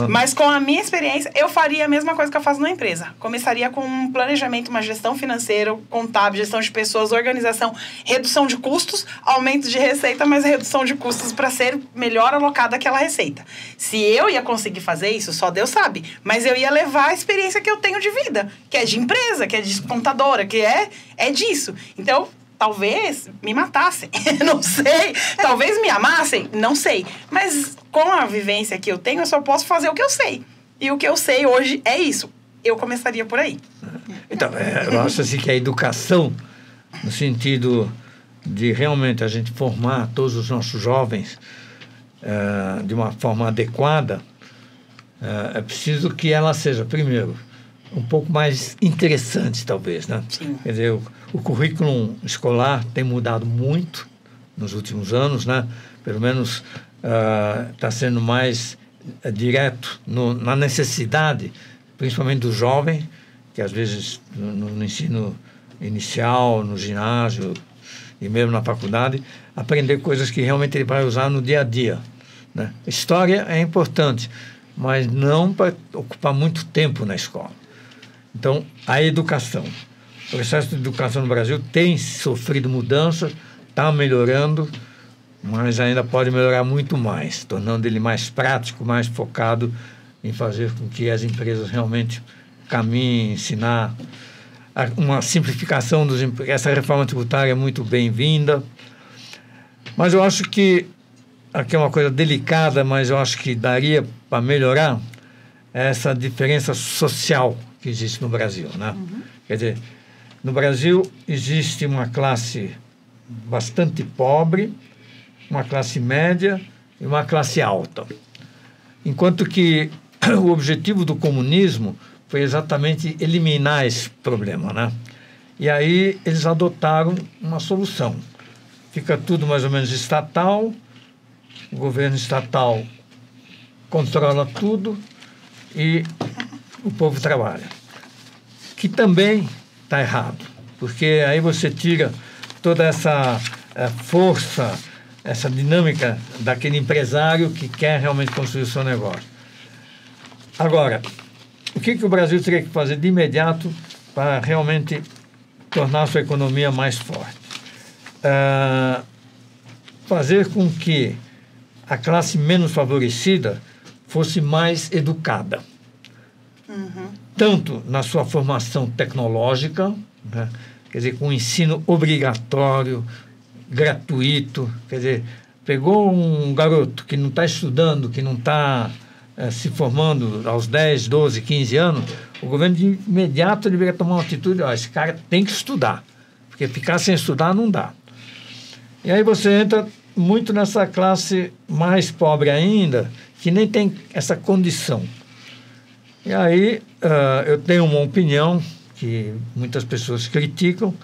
Mas com a minha experiência, eu faria a mesma coisa que eu faço na empresa. Começaria com um planejamento, uma gestão financeira, contábil, gestão de pessoas, organização, redução de custos, aumento de receita, mas redução de custos para ser melhor alocada aquela receita. Se eu ia conseguir fazer isso, só Deus sabe. Mas eu ia levar a experiência que eu tenho de vida, que é de empresa, que é de contadora, que é disso. Então, talvez me matassem, não sei. Talvez me amassem, não sei. Mas com a vivência que eu tenho, eu só posso fazer o que eu sei. E o que eu sei hoje é isso. Eu começaria por aí. Então, eu acho assim que a educação, no sentido de realmente a gente formar todos os nossos jovens de uma forma adequada, é preciso que ela seja, primeiro, um pouco mais interessante, talvez, né? Sim. Quer dizer, o currículo escolar tem mudado muito nos últimos anos, né? Pelo menos está sendo mais direto na necessidade, principalmente do jovem, que às vezes no ensino inicial, no ginásio e mesmo na faculdade, aprender coisas que realmente ele vai usar no dia a dia, né? História é importante, mas não para ocupar muito tempo na escola. Então, a educação. O processo de educação no Brasil tem sofrido mudanças, está melhorando, mas ainda pode melhorar muito mais, tornando ele mais prático, mais focado em fazer com que as empresas realmente caminhem, ensinar. Uma simplificação essa reforma tributária é muito bem-vinda. Mas eu acho que, aqui é uma coisa delicada, mas eu acho que daria para melhorar essa diferença social que existe no Brasil, né? Uhum. Quer dizer, no Brasil existe uma classe bastante pobre, uma classe média e uma classe alta. Enquanto que o objetivo do comunismo foi exatamente eliminar esse problema, né? E aí eles adotaram uma solução. Fica tudo mais ou menos estatal, o governo estatal controla tudo e o povo trabalha. Que também está errado, porque aí você tira toda essa força, essa dinâmica daquele empresário que quer realmente construir o seu negócio. Agora, o que o Brasil teria que fazer de imediato para realmente tornar a sua economia mais forte? Fazer com que a classe menos favorecida fosse mais educada. Tanto na sua formação tecnológica, né? Quer dizer, com ensino obrigatório, gratuito, quer dizer, pegou um garoto que não está estudando, que não está se formando aos 10, 12, 15 anos, o governo de imediato deveria tomar uma atitude, esse cara tem que estudar, porque ficar sem estudar não dá. E aí você entra muito nessa classe mais pobre ainda, que nem tem essa condição. E aí eu tenho uma opinião que muitas pessoas criticam,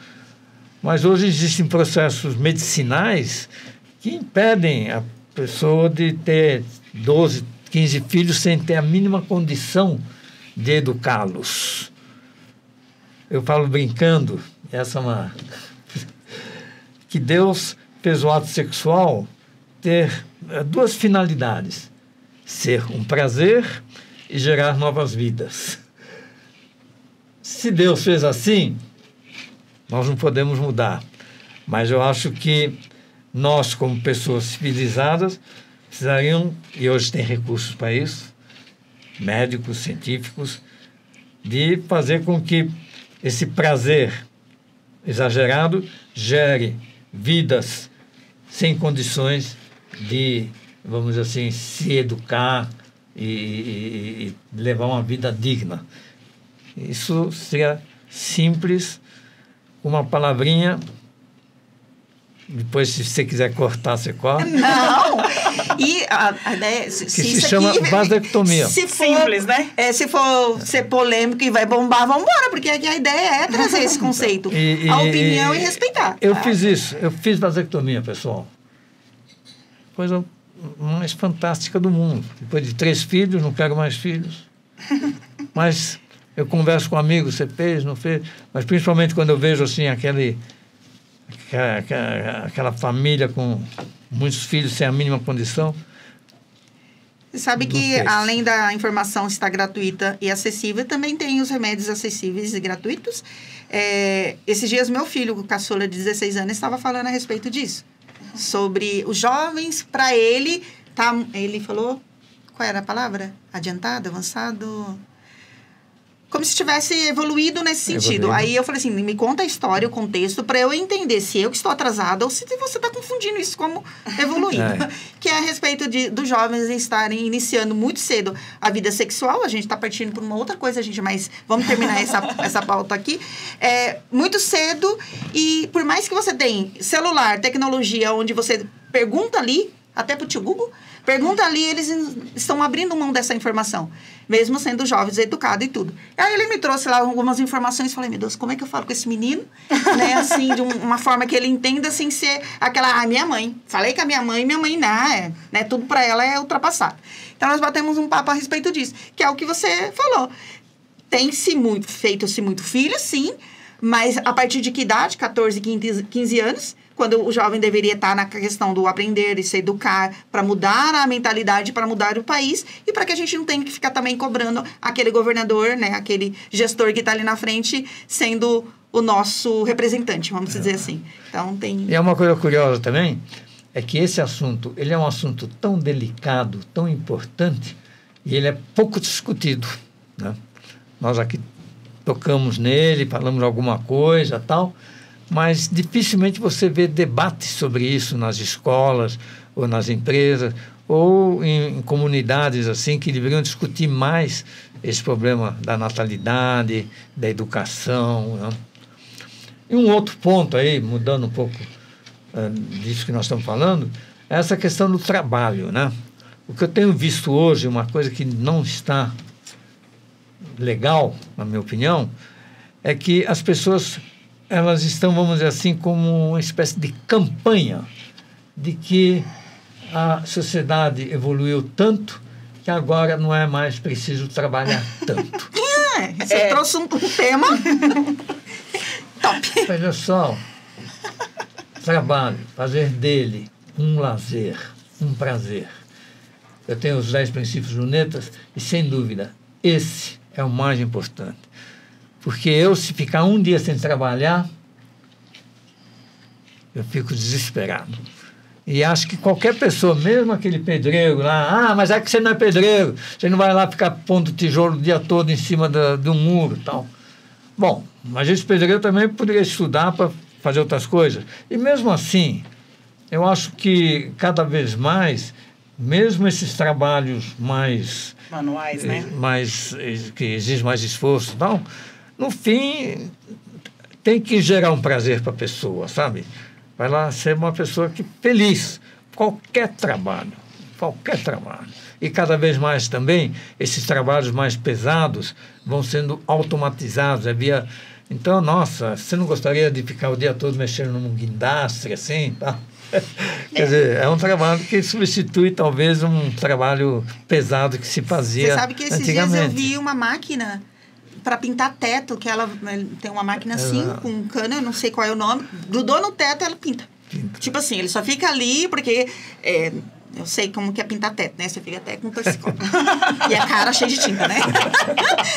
mas hoje existem processos medicinais que impedem a pessoa de ter 12, 15 filhos sem ter a mínima condição de educá-los. Eu falo brincando, essa é uma... que Deus fez o ato sexual ter duas finalidades: ser um prazer e gerar novas vidas. Se Deus fez assim, nós não podemos mudar. Mas eu acho que nós, como pessoas civilizadas, precisariam, e hoje tem recursos para isso, médicos, científicos, de fazer com que esse prazer exagerado gere vidas sem condições de, vamos dizer assim, se educar e levar uma vida digna. Isso seria simples, uma palavrinha. Depois, se você quiser cortar, você corta. Não! E a ideia... Que se chama vasectomia. Se for, simples, né? Se for ser polêmico e vai bombar, vamos embora, porque a ideia é trazer esse conceito. A opinião e respeitar. Eu fiz isso, eu fiz vasectomia, pessoal. Coisa mais fantástica do mundo. Depois de 3 filhos, não quero mais filhos. Mas eu converso com amigos, você fez, não fez? Mas principalmente quando eu vejo assim aquela família com muitos filhos sem a mínima condição. Você sabe que, além da informação estar gratuita e acessível, também tem os remédios acessíveis e gratuitos. Esses dias, meu filho, o caçula de 16 anos, estava falando a respeito disso. Sobre os jovens, para ele, ele falou, qual era a palavra? Adiantado, avançado... Como se tivesse evoluído nesse sentido. Aí eu falei assim, me conta a história, o contexto, para eu entender se eu que estou atrasada ou se você está confundindo isso como evoluído. Que é a respeito dos jovens estarem iniciando muito cedo a vida sexual. A gente está partindo por uma outra coisa, mas vamos terminar essa pauta aqui. Muito cedo, e por mais que você tenha celular, tecnologia, onde você pergunta ali, até para o tio Google, pergunta ali, eles estão abrindo mão dessa informação, mesmo sendo jovens, educados e tudo. Aí ele me trouxe lá algumas informações, falei, meu Deus, como é que eu falo com esse menino? Né, assim, de uma forma que ele entenda sem ser aquela, minha mãe. Falei com a minha mãe não, né, tudo para ela é ultrapassado. Então, nós batemos um papo a respeito disso, que é o que você falou. Feito-se muito filho, sim, mas a partir de que idade? 14, 15 anos, quando o jovem deveria estar na questão do aprender e se educar para mudar a mentalidade, para mudar o país e para que a gente não tenha que ficar também cobrando aquele governador, né, aquele gestor que está ali na frente sendo o nosso representante, vamos dizer assim. Então, tem... E é uma coisa curiosa também, é que esse assunto, ele é um assunto tão delicado, tão importante, e ele é pouco discutido, né? Nós aqui tocamos nele, falamos alguma coisa e tal, mas dificilmente você vê debate sobre isso nas escolas ou nas empresas ou em comunidades assim que deveriam discutir mais esse problema da natalidade, da educação, né? E um outro ponto aí, mudando um pouco disso que nós estamos falando, é essa questão do trabalho, né? O que eu tenho visto hoje, uma coisa que não está legal, na minha opinião, é que as pessoas, elas estão, vamos dizer assim, como uma espécie de campanha de que a sociedade evoluiu tanto que agora não é mais preciso trabalhar tanto. Você trouxe um tema top. Olha só, trabalho, fazer dele um lazer, um prazer. Eu tenho os 10 princípios lunetas e, sem dúvida, esse é o mais importante. Porque eu, se ficar um dia sem trabalhar, eu fico desesperado. E acho que qualquer pessoa, mesmo aquele pedreiro lá, mas é que você não é pedreiro, você não vai lá ficar pondo tijolo o dia todo em cima de um muro e tal. Bom, mas esse pedreiro também poderia estudar para fazer outras coisas. E mesmo assim, eu acho que cada vez mais, mesmo esses trabalhos mais... manuais, né? Que exigem mais esforço e tal, no fim, tem que gerar um prazer para a pessoa, sabe? Vai lá ser uma pessoa que feliz. Qualquer trabalho. E cada vez mais também, esses trabalhos mais pesados vão sendo automatizados. Então, nossa, você não gostaria de ficar o dia todo mexendo num guindastre, assim, tá? Quer dizer, é um trabalho que substitui talvez um trabalho pesado que se fazia antigamente. Você sabe que esses dias eu vi uma máquina para pintar teto, que ela tem uma máquina assim, com um cano, eu não sei qual é o nome, grudou no teto, ela pinta. Tipo assim, ele só fica ali porque... eu sei como que é pintar teto, né? Você fica até com torcicolo. E a cara cheia de tinta, né?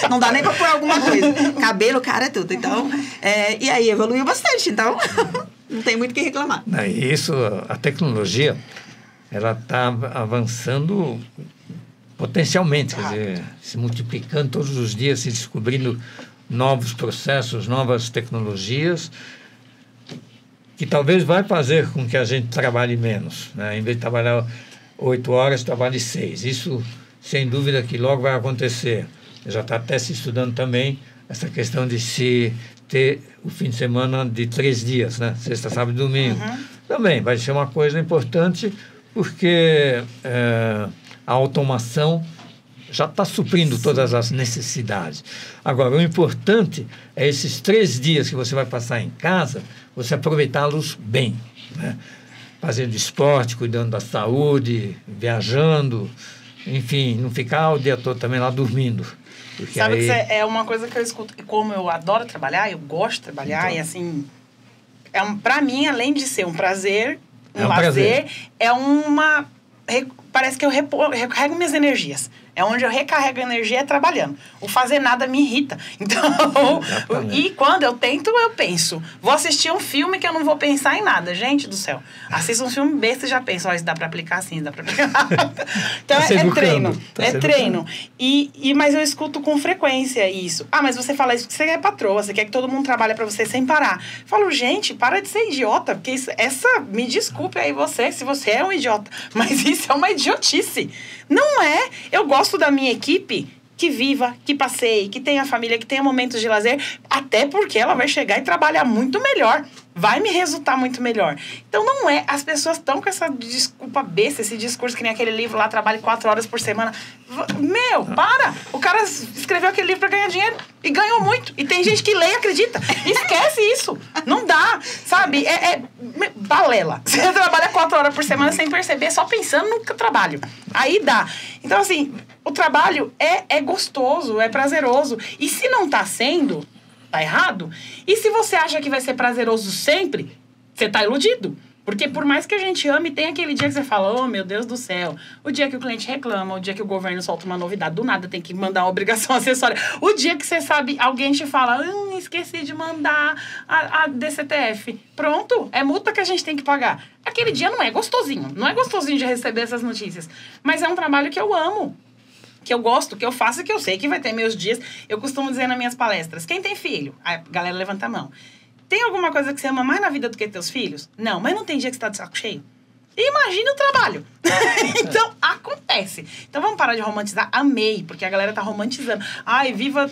Não dá nem pra pôr alguma coisa. Cabelo, cara, é tudo. Então, e aí evoluiu bastante, então não tem muito o que reclamar. Isso, a tecnologia, ela está avançando potencialmente, quer dizer, se multiplicando todos os dias, se descobrindo novos processos, novas tecnologias, que talvez vai fazer com que a gente trabalhe menos, né? Em vez de trabalhar 8 horas, trabalhe 6. Isso, sem dúvida, que logo vai acontecer. Já está até se estudando também essa questão de se ter o fim de semana de 3 dias, né? Sexta, sábado e domingo. Também vai ser uma coisa importante, porque a automação já está suprindo todas as necessidades. Agora, o importante é esses 3 dias que você vai passar em casa, você aproveitá-los bem, né? Fazendo esporte, cuidando da saúde, viajando, enfim, não ficar o dia todo também lá dormindo. Sabe que é uma coisa que eu escuto, como eu adoro trabalhar, eu gosto de trabalhar, então, e assim, para mim, além de ser um prazer, um lazer, é uma... Parece que eu recarrego minhas energias. É onde eu recarrego a energia trabalhando. O fazer nada me irrita. Então, e quando eu tento, eu penso. Vou assistir um filme que eu não vou pensar em nada. Gente do céu. Assista um filme besta e já penso, isso dá pra aplicar assim, isso dá pra aplicar. Então, treino. Treino. Mas eu escuto com frequência isso. Mas você fala isso porque você é patroa, você quer que todo mundo trabalhe pra você sem parar. Eu falo, gente, para de ser idiota, porque me desculpe aí você, se você é um idiota, mas isso é uma idiotice. Não é. Eu gosto da minha equipe que viva, que passeie, que tenha família, que tenha momentos de lazer, até porque ela vai chegar e trabalhar muito melhor. Vai me resultar muito melhor. Então, não é. As pessoas estão com essa desculpa besta, esse discurso que nem aquele livro lá, trabalhe 4 horas por semana. Para! O cara escreveu aquele livro para ganhar dinheiro e ganhou muito. E tem gente que lê e acredita. Esquece isso. Não dá, sabe? Balela. Você trabalha 4 horas por semana sem perceber, só pensando no trabalho. Aí dá. Então, assim, o trabalho é gostoso, é prazeroso. E se não tá sendo... tá errado? E se você acha que vai ser prazeroso sempre, você tá iludido. Porque por mais que a gente ame, tem aquele dia que você fala, oh, meu Deus do céu. O dia que o cliente reclama, o dia que o governo solta uma novidade, do nada tem que mandar uma obrigação acessória. O dia que você sabe, alguém te fala, esqueci de mandar a DCTF. Pronto, é multa que a gente tem que pagar. Aquele dia não é gostosinho. Não é gostosinho de receber essas notícias. Mas é um trabalho que eu amo. Que eu gosto, que eu faço e que eu sei que vai ter meus dias. Eu costumo dizer nas minhas palestras, quem tem filho? A galera levanta a mão. Tem alguma coisa que você ama mais na vida do que teus filhos? Não, mas não tem dia que você tá de saco cheio? Imagina o trabalho. Então, acontece. Então, vamos parar de romantizar. Amei, porque a galera tá romantizando.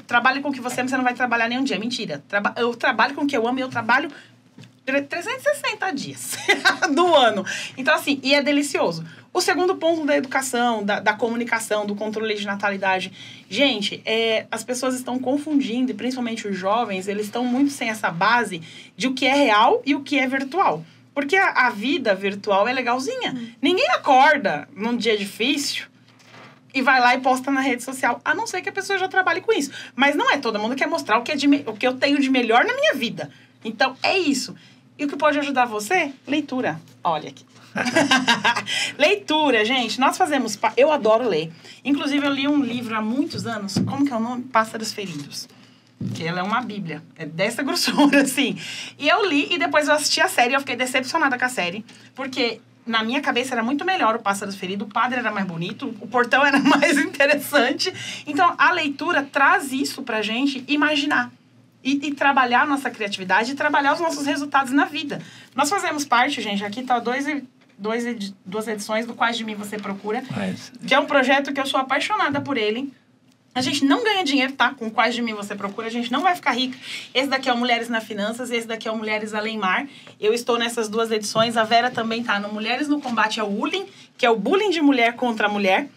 Trabalhe com o que você ama, você não vai trabalhar nenhum dia. Mentira. Eu trabalho com o que eu amo e eu trabalho 360 dias do ano. Então, assim, e é delicioso. O segundo ponto da educação, da comunicação, do controle de natalidade. Gente, as pessoas estão confundindo, e principalmente os jovens, eles estão muito sem essa base de o que é real e o que é virtual. Porque a vida virtual é legalzinha. Ninguém acorda num dia difícil e vai lá e posta na rede social, a não ser que a pessoa já trabalhe com isso. Mas não é todo mundo quer mostrar o que eu tenho de melhor na minha vida. Então, é isso. E o que pode ajudar você? Leitura. Olha aqui. Leitura, gente. Nós fazemos... Eu adoro ler. Inclusive, eu li um livro há muitos anos. Como que é o nome? Pássaros Feridos. Que ela é uma bíblia. É dessa grossura, assim. E eu li e depois eu assisti a série. Eu fiquei decepcionada com a série. Porque... na minha cabeça era muito melhor o Pássaros Feridos, o padre era mais bonito, o portão era mais interessante. Então, a leitura traz isso pra gente imaginar. E trabalhar a nossa criatividade e trabalhar os nossos resultados na vida. Nós fazemos parte, gente, aqui tá duas edições do Quais de Mim Você Procura, que é um projeto que eu sou apaixonada por ele. A gente não ganha dinheiro, tá? Com Quais de Mim Você Procura, a gente não vai ficar rica. Esse daqui é o Mulheres na Finanças, esse daqui é o Mulheres Além Mar. Eu estou nessas duas edições, a Vera também tá no Mulheres no Combate ao Bullying, que é o bullying de mulher contra a mulher,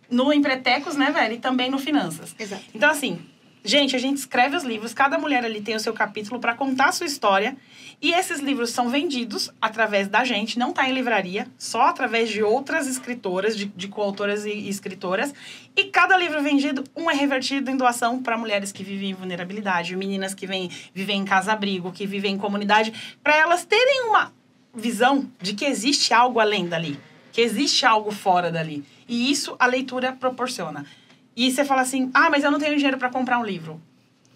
no Empretecos, né, Vera? E também no Finanças. Exato. Então, assim, gente, a gente escreve os livros, cada mulher ali tem o seu capítulo para contar a sua história, e esses livros são vendidos através da gente, não tá em livraria, só através de outras escritoras, de coautoras e escritoras, e cada livro vendido, um é revertido em doação para mulheres que vivem em vulnerabilidade, meninas que vivem em casa-abrigo, que vivem em comunidade, para elas terem uma visão de que existe algo além dali, que existe algo fora dali, e isso a leitura proporciona. E você fala assim, mas eu não tenho dinheiro para comprar um livro.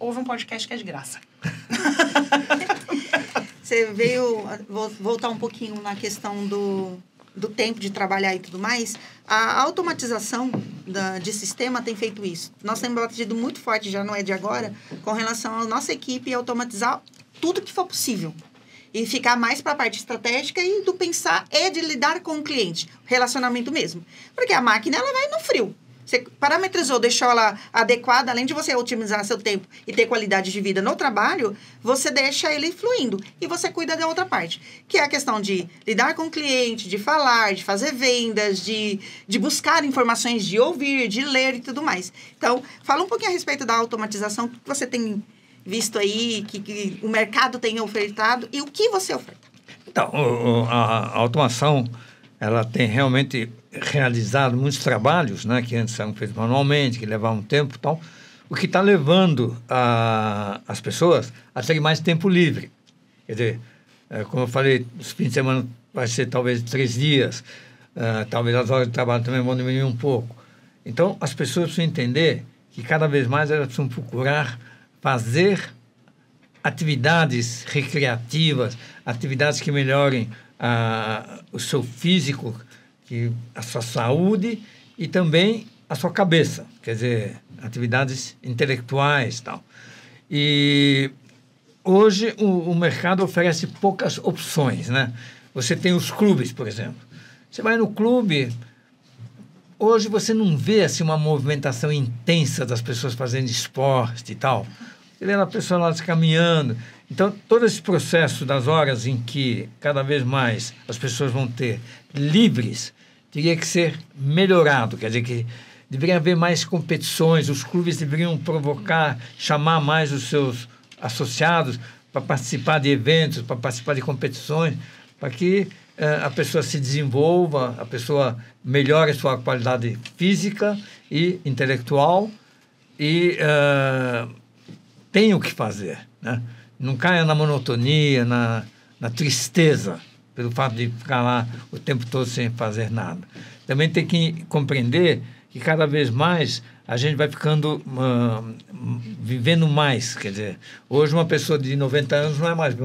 Ouve um podcast que é de graça. Você veio, vou voltar um pouquinho na questão do tempo de trabalhar e tudo mais. A automatização de sistema tem feito isso. Nós temos batido muito forte, já não é de agora, com relação à nossa equipe automatizar tudo que for possível. E ficar mais para a parte estratégica e do pensar e de lidar com o cliente. Relacionamento mesmo. Porque a máquina, ela vai no frio. Você parametrizou, deixou ela adequada, além de você otimizar seu tempo e ter qualidade de vida no trabalho, você deixa ele fluindo e você cuida da outra parte, que é a questão de lidar com o cliente, de falar, de fazer vendas, de buscar informações, de ouvir, de ler e tudo mais. Então, fala um pouquinho a respeito da automatização, que você tem visto aí, que o mercado tem ofertado e o que você oferta. Então, a automação, ela tem realmente realizado muitos trabalhos, né, que antes eram feitos manualmente, que levavam tempo e tal, o que está levando as pessoas a terem mais tempo livre. Quer dizer, como eu falei, os fins de semana vai ser talvez 3 dias, talvez as horas de trabalho também vão diminuir um pouco. Então, as pessoas precisam entender que cada vez mais elas precisam procurar fazer atividades recreativas, atividades que melhorem o seu físico, a sua saúde e também a sua cabeça, quer dizer, atividades intelectuais e tal. E hoje o mercado oferece poucas opções, né? Você tem os clubes, por exemplo. Você vai no clube, hoje você não vê assim, uma movimentação intensa das pessoas fazendo esporte e tal. Você vê a pessoa lá caminhando. Então, todo esse processo das horas em que cada vez mais as pessoas vão ter livres, teria que ser melhorado. Quer dizer, que deveria haver mais competições, os clubes deveriam chamar mais os seus associados para participar de eventos, para participar de competições, para que a pessoa se desenvolva, a pessoa melhore a sua qualidade física e intelectual e tenha o que fazer, né? Não caia na monotonia, na tristeza, pelo fato de ficar lá o tempo todo sem fazer nada. Também tem que compreender que cada vez mais a gente vai ficando, vivendo mais. Quer dizer, hoje uma pessoa de 90 anos não é mais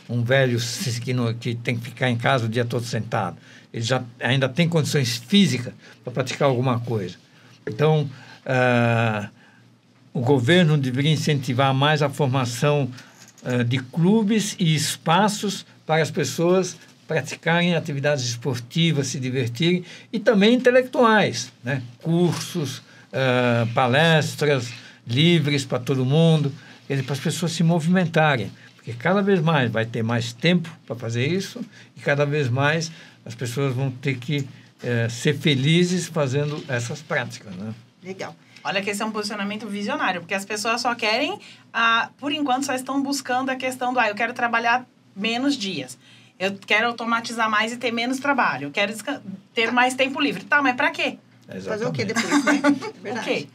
um velho que tem que ficar em casa o dia todo sentado. Ele já ainda tem condições físicas para praticar alguma coisa. Então, o governo deveria incentivar mais a formação de clubes e espaços para as pessoas praticarem atividades esportivas, se divertirem, e também intelectuais, né? Cursos, palestras livres para todo mundo, para as pessoas se movimentarem, porque cada vez mais vai ter mais tempo para fazer isso e cada vez mais as pessoas vão ter que ser felizes fazendo essas práticas, né? Legal. Olha que esse é um posicionamento visionário, porque as pessoas só querem, por enquanto, só estão buscando a questão do, eu quero trabalhar menos dias. Eu quero automatizar mais e ter menos trabalho. Eu quero ter mais tempo livre. Tá, mas pra quê? Fazer o quê depois, né? Verdade. O quê?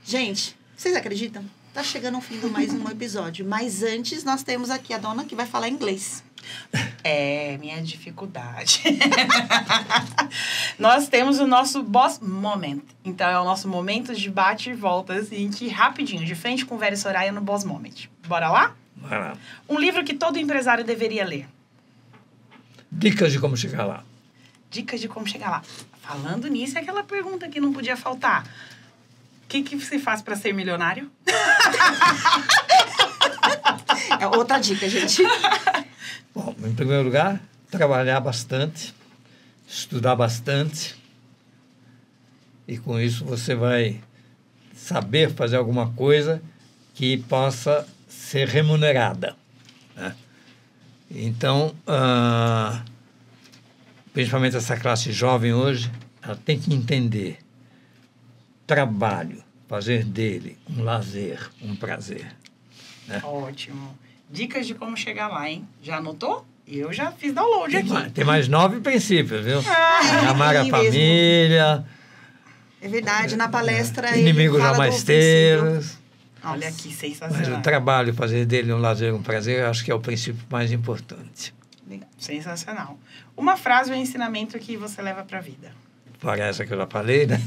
Gente, vocês acreditam? Tá chegando ao fim de mais um episódio. Mas antes, nós temos aqui a dona que vai falar inglês. É, minha dificuldade. Nós temos o nosso Boss Moment. Então, é o nosso momento de bate e volta, assim, que rapidinho, de frente com Vera e Soraya no Boss Moment. Bora lá? Vai lá. Um livro que todo empresário deveria ler. Dicas de como chegar lá. Dicas de como chegar lá. Falando nisso, é aquela pergunta que não podia faltar. O que você faz para ser milionário? É outra dica, gente. Bom, em primeiro lugar, trabalhar bastante, estudar bastante. E com isso você vai saber fazer alguma coisa que possa ser remunerada, né? Então, principalmente essa classe jovem hoje, ela tem que entender trabalho, fazer dele um lazer, um prazer, né? Ótimo. Dicas de como chegar lá, hein? Já anotou? Eu já fiz download aqui. Tem mais 9 princípios, viu? É Amar a família. É verdade, na palestra ele Inimigos fala jamais do princípio. teus. Olha que Mas sensacional. o trabalho, fazer dele um lazer, um prazer, eu acho que é o princípio mais importante. Sensacional. Uma frase ou ensinamento que você leva para a vida. Fora essa que eu já falei, né?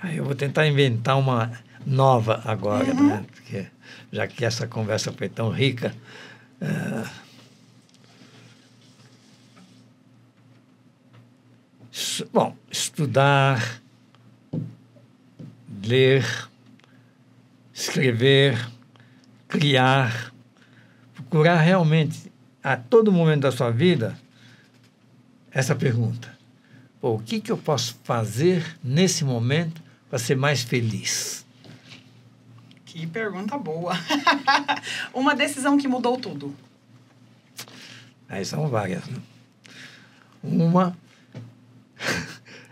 Aí eu vou tentar inventar uma nova agora, né? Porque, já que essa conversa foi tão rica. Bom, estudar, ler, escrever, criar, procurar realmente, a todo momento da sua vida, essa pergunta. O que eu posso fazer nesse momento para ser mais feliz? Que pergunta boa. Uma decisão que mudou tudo. Aí são várias, né? Uma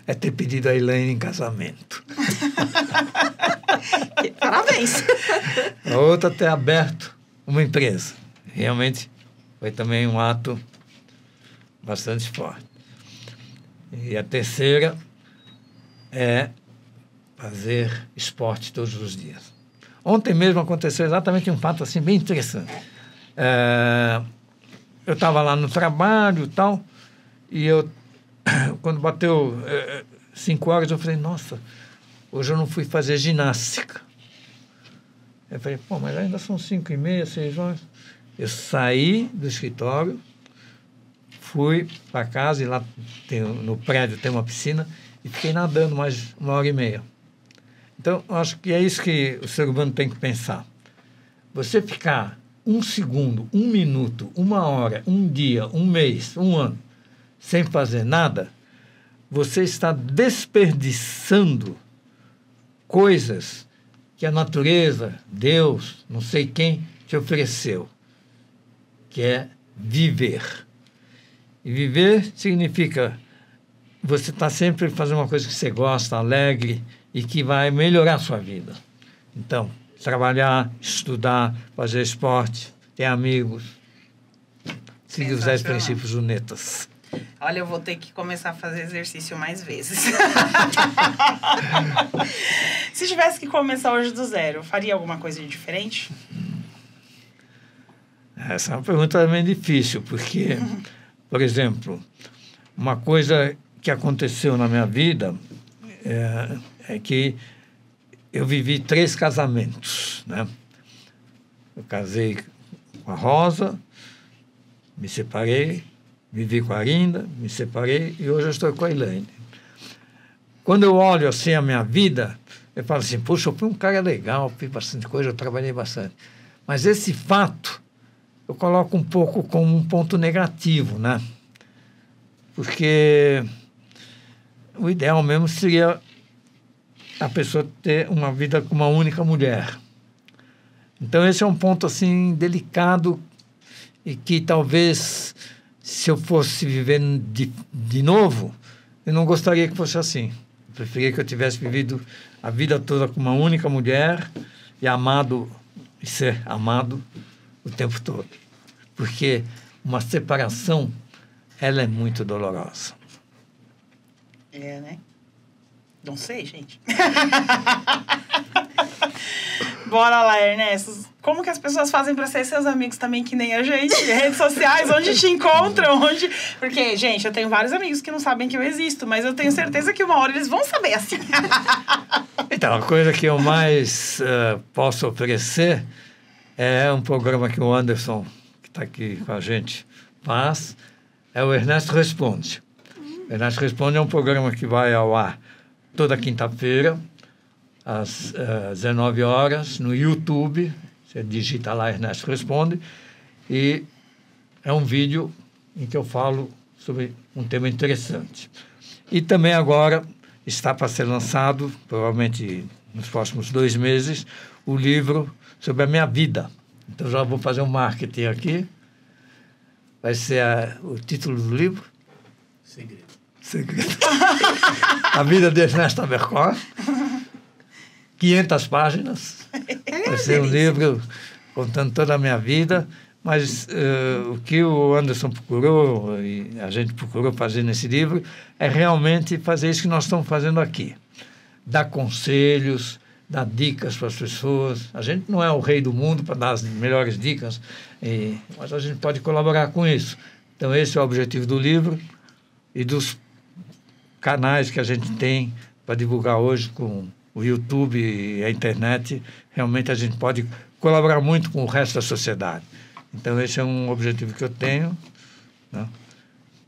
é ter pedido a Elaine em casamento. Parabéns. A outra, ter aberto uma empresa. Realmente foi também um ato bastante forte. E a terceira é fazer esporte todos os dias. Ontem mesmo aconteceu exatamente um fato assim bem interessante. Eu estava lá no trabalho e tal, e quando bateu 5 horas, eu falei, nossa, hoje eu não fui fazer ginástica. Eu falei, mas ainda são 5h30, 6 horas. Eu saí do escritório, fui para casa, e lá no prédio tem uma piscina, e fiquei nadando mais 1h30. Então, eu acho que é isso que o ser humano tem que pensar. Você ficar 1 segundo, 1 minuto, 1 hora, 1 dia, 1 mês, 1 ano, sem fazer nada, você está desperdiçando coisas que a natureza, Deus, não sei quem, te ofereceu, que é viver. E viver significa você estar sempre fazendo uma coisa que você gosta, alegre, e que vai melhorar a sua vida. Então, trabalhar, estudar, fazer esporte, ter amigos, seguir os 10 princípios UNETAS. Olha, eu vou ter que começar a fazer exercício mais vezes. Se tivesse que começar hoje do zero, faria alguma coisa de diferente? Essa é uma pergunta também difícil, porque, por exemplo, uma coisa que aconteceu na minha vida é que eu vivi 3 casamentos, né? Eu casei com a Rosa, me separei, vivi com a Arinda, me separei e hoje eu estou com a Elaine. Quando eu olho assim a minha vida, eu falo assim, puxa, eu fui um cara legal, fiz bastante coisa, eu trabalhei bastante. Mas esse fato eu coloco um pouco como um ponto negativo, né? Porque o ideal mesmo seria a pessoa ter uma vida com uma única mulher. Então, esse é um ponto, assim, delicado e que talvez, se eu fosse viver de novo, eu não gostaria que fosse assim. Eu preferia que eu tivesse vivido a vida toda com uma única mulher e ser amado o tempo todo. Porque uma separação, ela é muito dolorosa. É, né? Não sei, gente. Bora lá, Ernesto. Como que as pessoas fazem para ser seus amigos também, que nem a gente? Redes sociais, onde te encontram? Porque, gente, eu tenho vários amigos que não sabem que eu existo, mas eu tenho certeza que uma hora eles vão saber, assim. Então, a coisa que eu mais posso oferecer é um programa que o Anderson, que está aqui com a gente, faz, é o Ernesto Responde. O Ernesto Responde é um programa que vai ao ar toda quinta-feira, às 19 horas, no YouTube. Você digita lá Ernesto Responde. E é um vídeo em que eu falo sobre um tema interessante. E também agora está para ser lançado, provavelmente nos próximos 2 meses, o livro sobre a minha vida. Então já vou fazer um marketing aqui. Vai ser o título do livro? Segredo. A vida de Ernesto Abercorn. 500 páginas. Vai ser um livro contando toda a minha vida. Mas o que o Anderson procurou, e a gente procurou fazer nesse livro, é realmente fazer isso que nós estamos fazendo aqui. Dar conselhos, dar dicas para as pessoas. A gente não é o rei do mundo para dar as melhores dicas, mas a gente pode colaborar com isso. Então, esse é o objetivo do livro e dos canais que a gente tem para divulgar hoje com o YouTube e a internet. Realmente a gente pode colaborar muito com o resto da sociedade. Então, esse é um objetivo que eu tenho, né?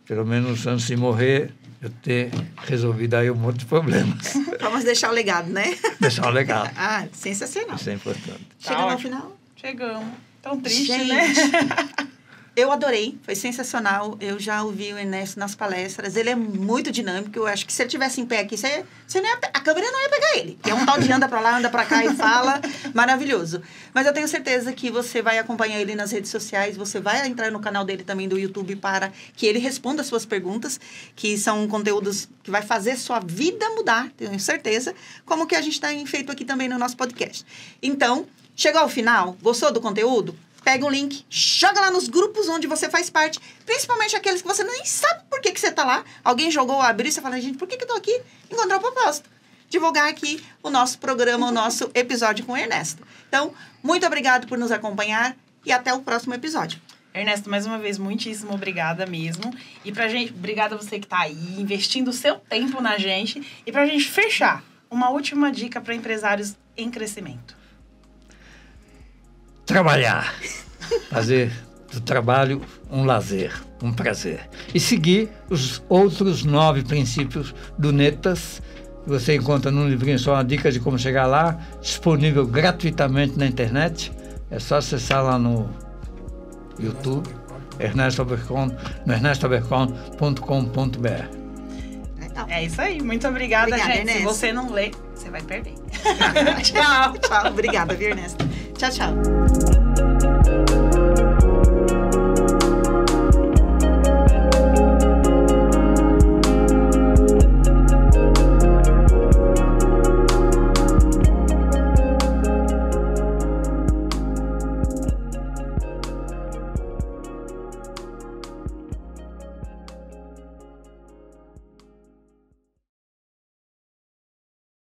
Pelo menos antes de morrer, eu ter resolvido aí um monte de problemas. Vamos deixar o legado, né? Deixar o legado. Ah, sensacional. Isso é importante. Chegamos ao final? Chegamos. Tão triste, Gente, né? Eu adorei, foi sensacional. Eu já ouvi o Ernesto nas palestras. Ele é muito dinâmico. Eu acho que se ele tivesse em pé aqui, a câmera não ia pegar ele. É um tal de anda pra lá, anda pra cá e fala. Maravilhoso. Mas eu tenho certeza que você vai acompanhar ele nas redes sociais. Você vai entrar no canal dele também do YouTube para que ele responda as suas perguntas, que são conteúdos que vai fazer sua vida mudar, tenho certeza, como que a gente tem feito aqui também no nosso podcast. Então, chegou ao final? Gostou do conteúdo? Pega um link, joga lá nos grupos onde você faz parte, principalmente aqueles que você nem sabe por que você está lá. Alguém jogou, abriu e você fala, gente, por que eu estou aqui? Encontrar o propósito. Divulgar aqui o nosso programa, o nosso episódio com o Ernesto. Então, muito obrigado por nos acompanhar e até o próximo episódio. Ernesto, mais uma vez, muitíssimo obrigada mesmo. E pra gente, obrigada a você que está aí, investindo o seu tempo na gente. E pra gente fechar, uma última dica para empresários em crescimento. Trabalhar. Fazer do trabalho um lazer, um prazer. E seguir os outros 9 princípios do Netas, que você encontra num livrinho só, uma dica de como chegar lá, disponível gratuitamente na internet. É só acessar lá no YouTube, Ernesto Abercorn, no ernestoabercorn.com.br. É isso aí. Muito obrigada, gente. Ernesto. Se você não lê, você vai perder. Tchau. Tchau. Obrigada, viu, Ernesto? Tchau, tchau.